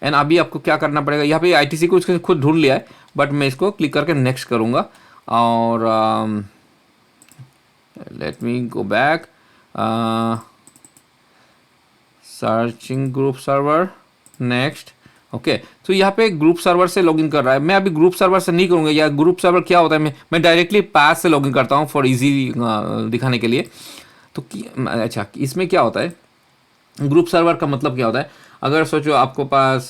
and अभी आपको क्या करना पड़ेगा, यहाँ पे ITC को इसको खुद ढूंढ लिया है, बट मैं इसको क्लिक करके नेक्स्ट करूँगा, और let me go back, searching group server, next. Okay, तो यहाँ पे ग्रुप सर्वर से लॉगिन कर रहा है, मैं अभी ग्रुप सर्वर से नहीं करूँगा। या ग्रुप सर्वर क्या होता है, मैं डायरेक्टली पास से लॉगिन करता हूँ फॉर इजी दिखाने के लिए। तो अच्छा, इसमें क्या होता है, ग्रुप सर्वर का मतलब क्या होता है, अगर सोचो आपको पास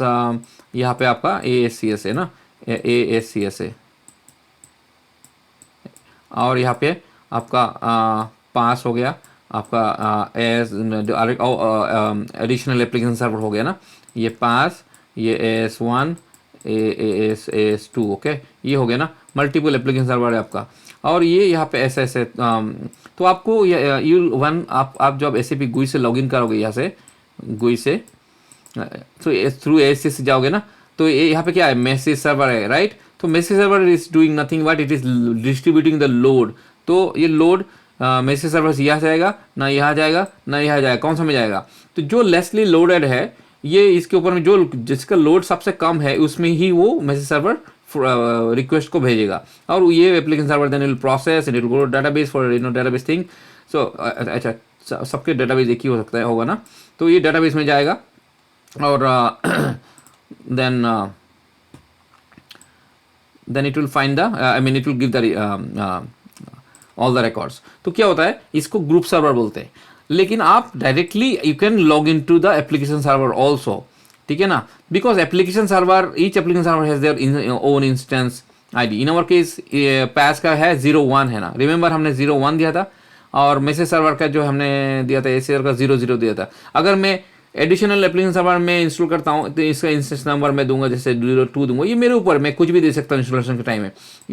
यहाँ पे आपका ASCS है ना, ASCS है, और यहाँ पे आपका पास हो गया, आपका एडिशनल एप्लीकेशन सर्वर हो गया ना, ये पास, ये AS1, AS2, ओके, ये हो गया ना, मल्टीपल एप्लीकेशन सर्वर है आपका। और ये यहाँ पे ऐसे ऐसे, तो आपको आप जब SAP GUI से लॉगिन करोगे, यहाँ से GUI से, तो थ्रू ASCS से जाओगे ना, तो ये यहाँ पे क्या है, मैसेज सर्वर है, राइट। तो message server is doing nothing but it is distributing the load. तो ये लोड मैसेज सर्वर से यहाँ जाएगा ना, यहाँ जाएगा ना, यहाँ जाएगा, कौन सा में जाएगा, तो जो लेसली लोडेड है ये इसके ऊपर में, जो जिसका लोड सबसे कम है उसमें ही वो मैसेज सर्वर रिक्वेस्ट को भेजेगा, और ये application server then will process and it will go database for database thing. So अच्छा, सबके डेटाबेस एक ही हो सकता है, होगा ना, तो ये डेटाबेस में जाएगा, और then then it will find the I mean it will give the all the records. तो क्या होता है, इसको ग्रुप सर्वर बोलते हैं। लेकिन आप directly you can log in to the application server also, ठीक है ना, because application server, each application server has their own instance ID. In our case PAS का है 01 है ना, रिमेंबर हमने 01 दिया था, और मैसेज सर्वर का जो हमने दिया था एसीआर का 00 दिया था। अगर मैं एडिशनल एप्लीकेशन सर्वर में इंस्टॉल करता हूँ तो इसका इंस्टेंस नंबर मैं दूंगा, जैसे 02 दूंगा, ये मेरे ऊपर, मैं कुछ भी दे सकता हूँ इंस्टॉलेशन के टाइम में।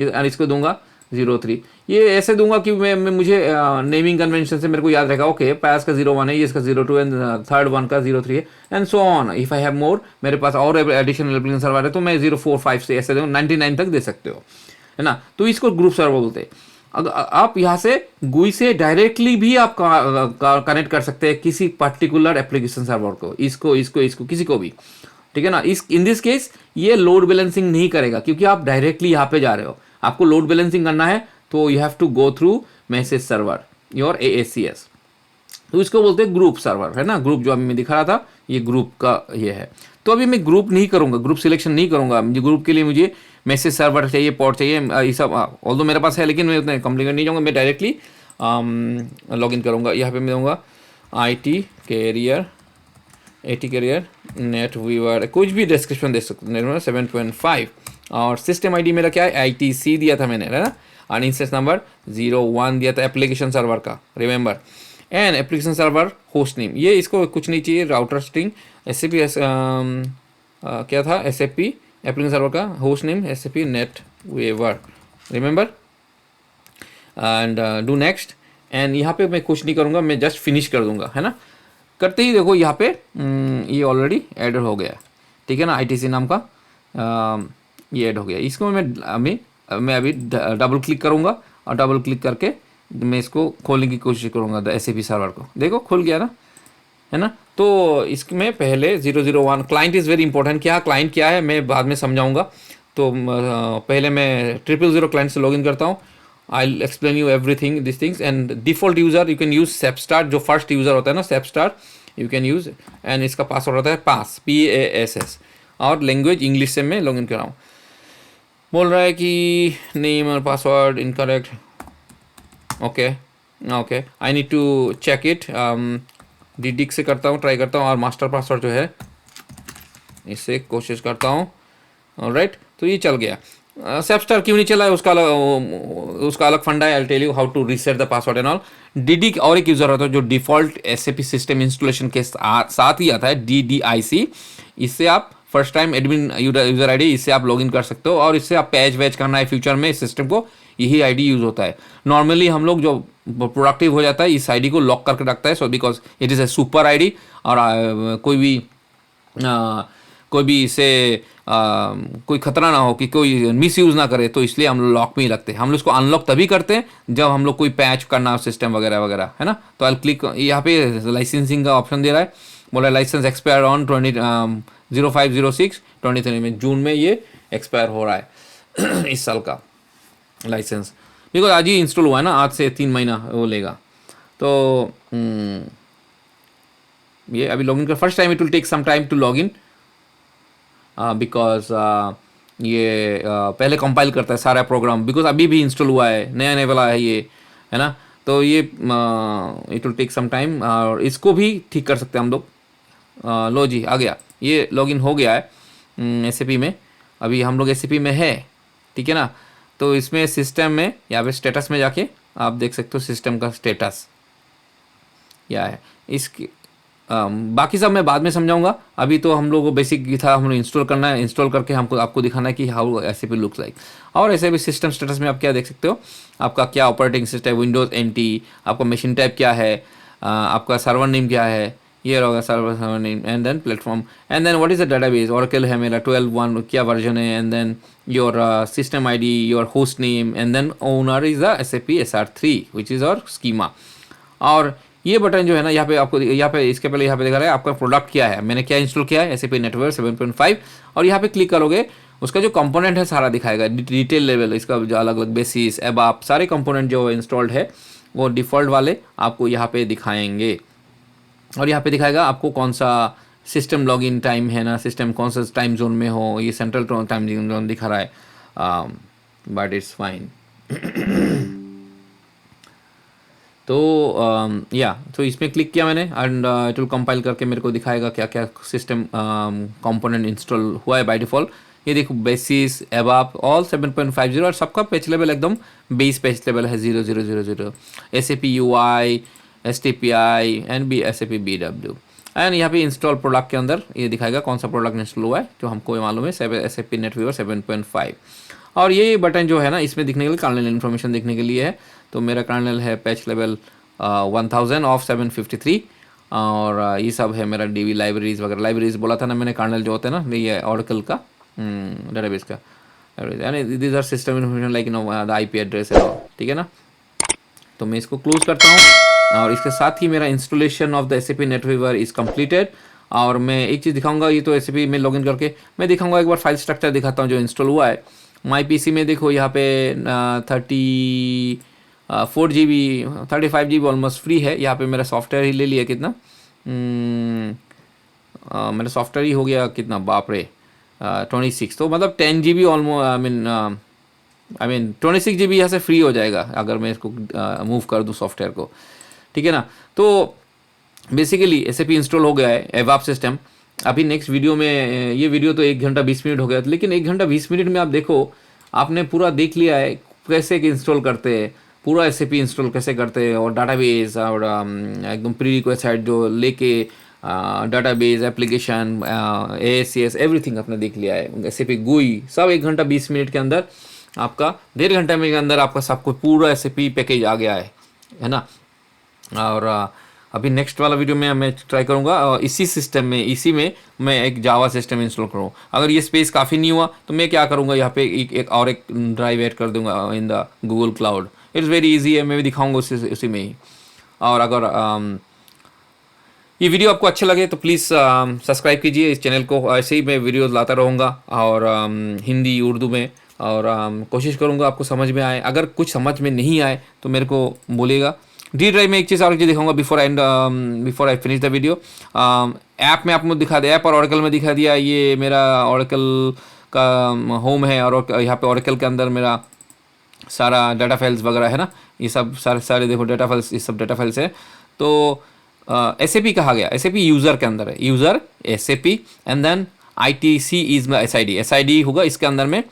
और इसको दूंगा 03, ये ऐसे दूंगा कि मैं मुझे नेमिंग कन्वेंशन से मेरे को याद रहेगा, ओके पैस का 01 है, ये इसका 02 एंड थर्ड वन का 03 है, and so on. If I have more, मेरे पास और एडिशनल एप्लीकेशन सर्वर है तो मैं 0, 4, 5 से ऐसे 99 तक दे सकते हो, है ना। तो इसको ग्रुप सर्वर बोलते हैं। अगर आप यहाँ से GUI से डायरेक्टली भी आप कनेक्ट कर सकते हैं किसी पर्टिकुलर एप्लीकेशन सर्वर को, इसको किसी को भी, ठीक है ना। इस इन दिस केस ये लोड बैलेंसिंग नहीं करेगा, क्योंकि आप डायरेक्टली यहाँ पे जा रहे हो। आपको लोड बैलेंसिंग करना है तो you have to go through message server, your AACS। तो इसको बोलते हैं ग्रुप सर्वर, है ना। ग्रुप जो अभी मैं दिखा रहा था, ये ग्रुप का ये है। तो अभी मैं ग्रुप नहीं करूँगा, ग्रुप सिलेक्शन नहीं करूँगा। मुझे ग्रुप के लिए मुझे मैसेज सर्वर चाहिए, पोर्ट चाहिए, ये सब ऑल्दो मेरे पास है, लेकिन मैं उतने कॉम्प्लिकेट नहीं जाऊँगा। मैं डायरेक्टली लॉग इन करूँगा। यहाँ पे मैं दूँगा IT कैरियर नेट वीवर, कुछ भी डिस्क्रिप्शन दे सकते हैं, 7.5। और सिस्टम ID मेरा क्या है, ITC दिया था मैंने, है ना। और इंस्टेंस नंबर 01 दिया था एप्लीकेशन सर्वर का, remember. And application server host name, ये इसको कुछ नहीं चाहिए, राउटर स्ट्रिंग SAP क्या था, SAP एप्लीकेशन सर्वर का host name SAP NetWeaver, remember. And do next. And यहाँ पे मैं कुछ नहीं करूँगा, मैं जस्ट फिनिश कर दूंगा, है ना। करते ही देखो यहाँ पे ये ऑलरेडी ऐड हो गया, ठीक है ना। ITC नाम का ये ऐड हो गया। इसको मैं अभी डबल क्लिक करूँगा, और डबल क्लिक करके मैं इसको खोलने की कोशिश करूँगा SAP सर्वर को। देखो खुल गया ना, है ना। तो इसमें पहले 001 क्लाइंट इज़ वेरी इंपॉर्टेंट। क्या क्लाइंट क्या है मैं बाद में समझाऊँगा। तो पहले मैं 000 क्लाइंट से लॉगिन करता हूँ। I'll explain you everything these things। and default user you can use SEPstart, जो फर्स्ट यूज़र होता है ना SEPstart you can use। and इसका पासवर्ड होता है पास, PASS। और लैंग्वेज इंग्लिश से मैं लॉगिन कर रहा हूँ। बोल रहा है कि नेम और password incorrect, okay I need to check it. DDIC से करता हूँ, ट्राई करता हूँ, और मास्टर पासवर्ड जो है इससे कोशिश करता हूँ। ऑलराइट, तो ये चल गया। SEPstart क्यों नहीं चला है, उसका अलग फंडा है। I tell you how to reset the password and all. DDIC और एक यूज़र होता है जो डिफ़ॉल्ट SAP सिस्टम इंस्टॉलेशन के साथ ही आता है, DDIC। इससे आप first time admin user ID, इससे आप लॉगिन कर सकते हो, और इससे आप पैच वैच करना है फ्यूचर में इस सिस्टम को, यही ID यूज़ होता है। नॉर्मली हम लोग जो प्रोडक्टिव हो जाता है इस ID को लॉक करके रखता है, so because it is a super ID। और कोई भी इसे कोई खतरा ना हो कि कोई मिस यूज़ ना करे, तो इसलिए हम लोग लॉक में ही रखते हैं। हम लोग इसको अनलॉक तभी करते हैं जब हम लोग कोई पैच करना हो सिस्टम वगैरह वगैरह, है ना। तो आई क्लिक, यहाँ पे लाइसेंसिंग का ऑप्शन दे रहा है, बोला लाइसेंस एक्सपायर ऑन 05/06/23 में, जून में ये एक्सपायर हो रहा है इस साल का लाइसेंस, बिकॉज आज ही इंस्टॉल हुआ है ना, आज से 3 महीना वो लेगा। तो ये अभी लॉगिन कर, first time it will take some time to log in, because ये पहले कंपाइल करता है सारा प्रोग्राम, बिकॉज अभी भी इंस्टॉल हुआ है, नया वाला है ये, है ना। तो ये it will take some time, और इसको भी ठीक कर सकते हैं हम लोग। लो जी, आ गया, ये लॉगिन हो गया है SAP में। अभी हम लोग SAP में है, ठीक है ना। तो इसमें सिस्टम में यहाँ पे स्टेटस में जाके आप देख सकते हो सिस्टम का स्टेटस क्या है। इसकी बाकी सब मैं बाद में समझाऊंगा। अभी तो हम लोग को बेसिक ही था, हम लोग इंस्टॉल करना है, इंस्टॉल करके हमको आपको दिखाना है कि हाउ SAP लुक्स लाइक। और SAP सिस्टम स्टेटस में आप क्या देख सकते हो, आपका क्या ऑपरेटिंग सिस्टम, विंडोज़ NT, आपका मशीन टाइप क्या है, आपका सर्वर नेम क्या है, ये होगा server name, and then platform, and then what is the database, Oracle है मेरा 12.1 क्या वर्जन है, and then your system ID, your host name, and then owner is the SAP SR3 which is और स्कीमा। और ये बटन जो है ना, यहाँ पे आपको, यहाँ पे इसके पहले यहाँ पे दिखा रहा है आपका प्रोडक्ट क्या है, मैंने क्या इंस्टॉल किया है, SAP नेटवर्क 7.5। और यहाँ पे क्लिक करोगे, उसका जो कंपोनेंट है सारा दिखाएगा, डिटेल लेवल, इसका जो अलग अलग बेसिस, अब आप सारे कंपोनेंट जो इंस्टॉल्ड है वो डिफ़ॉल्ट वाले आपको यहाँ पे दिखाएंगे। और यहाँ पे दिखाएगा आपको कौन सा सिस्टम लॉगिन टाइम है ना, सिस्टम कौन सा टाइम जोन में हो, ये सेंट्रल टाइम जोन दिखा रहा है। But it's fine. तो या तो इसमें क्लिक किया मैंने एंड इट विल कंपाइल करके मेरे को दिखाएगा क्या क्या सिस्टम कंपोनेंट इंस्टॉल हुआ है बाय डिफ़ॉल्ट। ये देखो बेसिस एबाप ऑल 7.50 और सबका पेज लेवल एकदम बेस पेज लेवल है 0000। SAP UI, STPI and B SAP BW and यहाँ पे इंस्टॉल प्रोडक्ट के अंदर ये दिखाएगा कौन सा प्रोडक्ट इंस्टॉल हुआ है जो हमको मालूम है SAP NetWeaver 7.5। और ये बटन जो है ना इसमें दिखने के लिए कर्नल इन्फॉर्मेशन देखने के लिए है। तो मेरा कर्नल है पैच लेवल 1000 ऑफ 753 और ये सब है मेरा DB लाइब्रेरीज वगैरह। लाइब्रेरीज बोला था ना मैंने, कर्नल जो होता है ना ये ऑरेकल का डेटाबेस का, यानी this are system information like the IP address है, ठीक है ना। तो मैं इसको क्लोज करता हूँ और इसके साथ ही मेरा installation of the SAP NetWeaver is completed. और मैं एक चीज़ दिखाऊंगा, ये तो SAP में लॉगिन करके मैं दिखाऊंगा, एक बार फाइल स्ट्रक्चर दिखाता हूँ जो इंस्टॉल हुआ है। माई PC में देखो यहाँ पे 34 GB 35 GB ऑलमोस्ट फ्री है। यहाँ पे मेरा सॉफ्टवेयर ही ले लिया कितना, मेरा सॉफ्टवेयर ही हो गया कितना, बाप रे 26। तो मतलब 10 GB almost I mean 26 GB यहाँ से फ्री हो जाएगा अगर मैं इसको मूव कर दूँ सॉफ्टवेयर को, ठीक है ना। तो बेसिकली SAP इंस्टॉल हो गया है एवाप सिस्टम। अभी नेक्स्ट वीडियो में, ये वीडियो तो 1 घंटा 20 मिनट हो गया, लेकिन 1 घंटा 20 मिनट में आप देखो आपने पूरा देख लिया है कैसे इंस्टॉल करते हैं, पूरा SAP इंस्टॉल कैसे करते हैं और डाटाबेस और एकदम प्री रिक्वेस्ट साइट जो लेके डाटाबेस एप्लीकेशन ASCS एवरीथिंग आपने देख लिया है। SAP GUI सब 1 घंटा 20 मिनट के अंदर आपका 1.5 घंटे में के अंदर आपका सब कुछ पूरा SAP पैकेज आ गया है ना। और अभी नेक्स्ट वाला वीडियो में मैं ट्राई करूँगा इसी सिस्टम में, इसी में मैं एक जावा सिस्टम इंस्टॉल करूँ। अगर ये स्पेस काफ़ी नहीं हुआ तो मैं क्या करूँगा, यहाँ पे एक ड्राइव ऐड कर दूँगा in the Google cloud. It's very easy है, मैं भी दिखाऊँगा उसी में ही। और अगर ये वीडियो आपको अच्छा लगे तो प्लीज़ सब्सक्राइब कीजिए इस चैनल को, ऐसे ही मैं वीडियोज़ लाता रहूँगा और हिंदी उर्दू में, और कोशिश करूँगा आपको समझ में आए। अगर कुछ समझ में नहीं आए तो मेरे को बोलिएगा। डी ड्राइव में एक चीज़ और दिखाऊंगा before I finish the video. App में आपको दिखा दिया, ऐप और ऑरेकल में दिखा दिया। ये मेरा ऑरेकल का होम है और यहाँ पे ऑरेकल के अंदर मेरा सारा डाटा फाइल्स वगैरह है ना, ये सब सारे देखो डाटा फाइल्स, ये सब डाटा फाइल्स है। तो SAP कहा गया, SAP यूज़र के अंदर है, user SAP and then ITC is SID होगा इसके अंदर में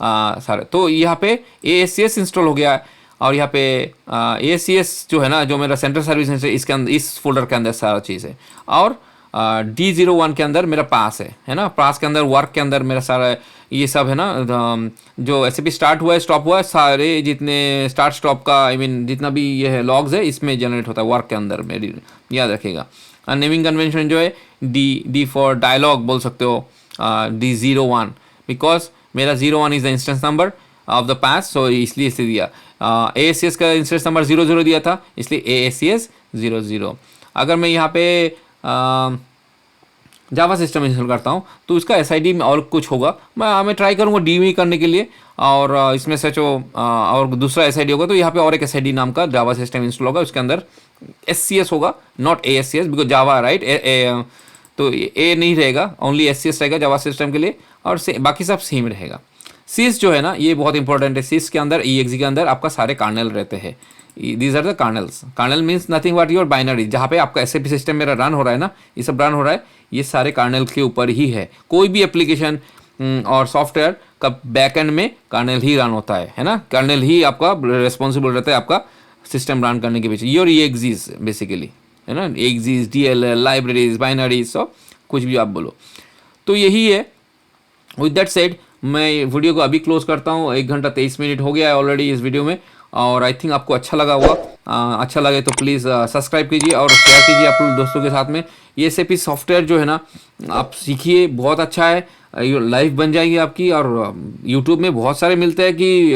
सारे। तो यहाँ पे ASCS इंस्टॉल हो गया है और यहाँ पे ASCS जो है ना, जो मेरा सेंट्रल सर्विस है इसके अंदर, इस फोल्डर के अंदर सारा चीज़ है। और D01 के अंदर मेरा पास है ना, पास के अंदर वर्क के अंदर मेरा सारा ये सब है ना। जो SAP स्टार्ट हुआ है स्टॉप हुआ है, सारे जितने स्टार्ट स्टॉप का आई मीन जितना भी ये है लॉग्स है इसमें जनरेट होता है वर्क के अंदर, मेरी याद रखिएगा। नेमिंग कन्वेंशन जो है D फॉर डायलॉग बोल सकते हो, D01 बिकॉज मेरा 01 is the instance number of the PAS, so इसलिए इसे दिया। ASCS का इंस्टेंस नंबर 00 दिया था इसलिए ASCS 00। अगर मैं यहाँ पे जावा सिस्टम इंस्टॉल करता हूँ तो इसका SID में और कुछ होगा, मैं ट्राई करूँगा DME करने के लिए, और इसमें से जो और दूसरा SID होगा तो यहाँ पे और एक SID नाम का जावा सिस्टम इंस्टॉल होगा, उसके अंदर SCS होगा not ASCS because Java right. तो A नहीं रहेगा, ओनली SCS रहेगा जावा सिस्टम के लिए, और बाकी सब सेम रहेगा। सिस जो है ना ये बहुत इंपॉर्टेंट है। सिस के अंदर EXE के अंदर आपका सारे कर्नल रहते हैं, these are the kernels. Kernel means nothing but your binary, जहाँ पे आपका SAP सिस्टम मेरा रन हो रहा है ना, ये सब रन हो रहा है, ये सारे कर्नल के ऊपर ही है। कोई भी एप्लीकेशन और सॉफ्टवेयर का बैकएंड में कर्नल ही रन होता है ना, कर्नल ही आपका रिस्पॉन्सिबल रहता है आपका सिस्टम रन करने के पीछे। योर EXEs बेसिकली है ना, EXEs DLL लाइब्रेरीज बाइनरीज सब कुछ भी आप बोलो। तो यही है। विद दैट सेड मैं वीडियो को अभी क्लोज करता हूँ। 1 घंटा 23 मिनट हो गया है ऑलरेडी इस वीडियो में, और आई थिंक आपको अच्छा लगा होगा। अच्छा लगे तो प्लीज़ सब्सक्राइब कीजिए और शेयर कीजिए आप दोस्तों के साथ में। ये SAP सॉफ्टवेयर जो है ना आप सीखिए, बहुत अच्छा है, लाइफ बन जाएगी आपकी। और यूट्यूब में बहुत सारे मिलते हैं कि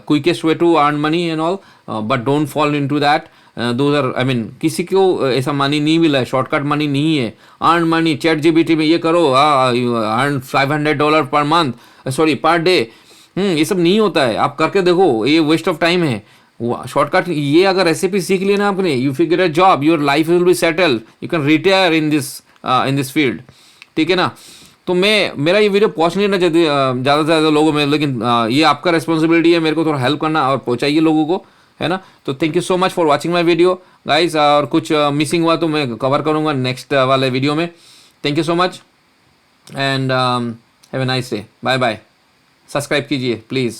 quickest way to earn money and all, but don't fall into that. Those are I mean किसी को ऐसा मनी नहीं मिला है, शॉर्टकट मनी नहीं है। अर्न मनी ChatGPT में ये करो, earn $500 per month, sorry per day, ये सब नहीं होता है। आप करके देखो, ये वेस्ट ऑफ टाइम है। शॉर्टकट ये अगर SAP सीख लिया ना आपने, you figure a job, your life will be settle, you can retire in this field, ठीक है ना। तो मैं मेरा ये वीडियो पहुंच नहीं ना चाहती ज़्यादा से ज़्यादा लोगों में, लेकिन ये आपका रिस्पॉन्सिबिलिटी है मेरे को थोड़ा हेल्प करना और पहुंचाइए लोगों को, है ना। तो thank you so much for watching my video guys, और कुछ मिसिंग हुआ तो मैं कवर करूँगा नेक्स्ट वाले वीडियो में। Thank you so much and have a nice day, bye bye. Subscribe कीजिए प्लीज़।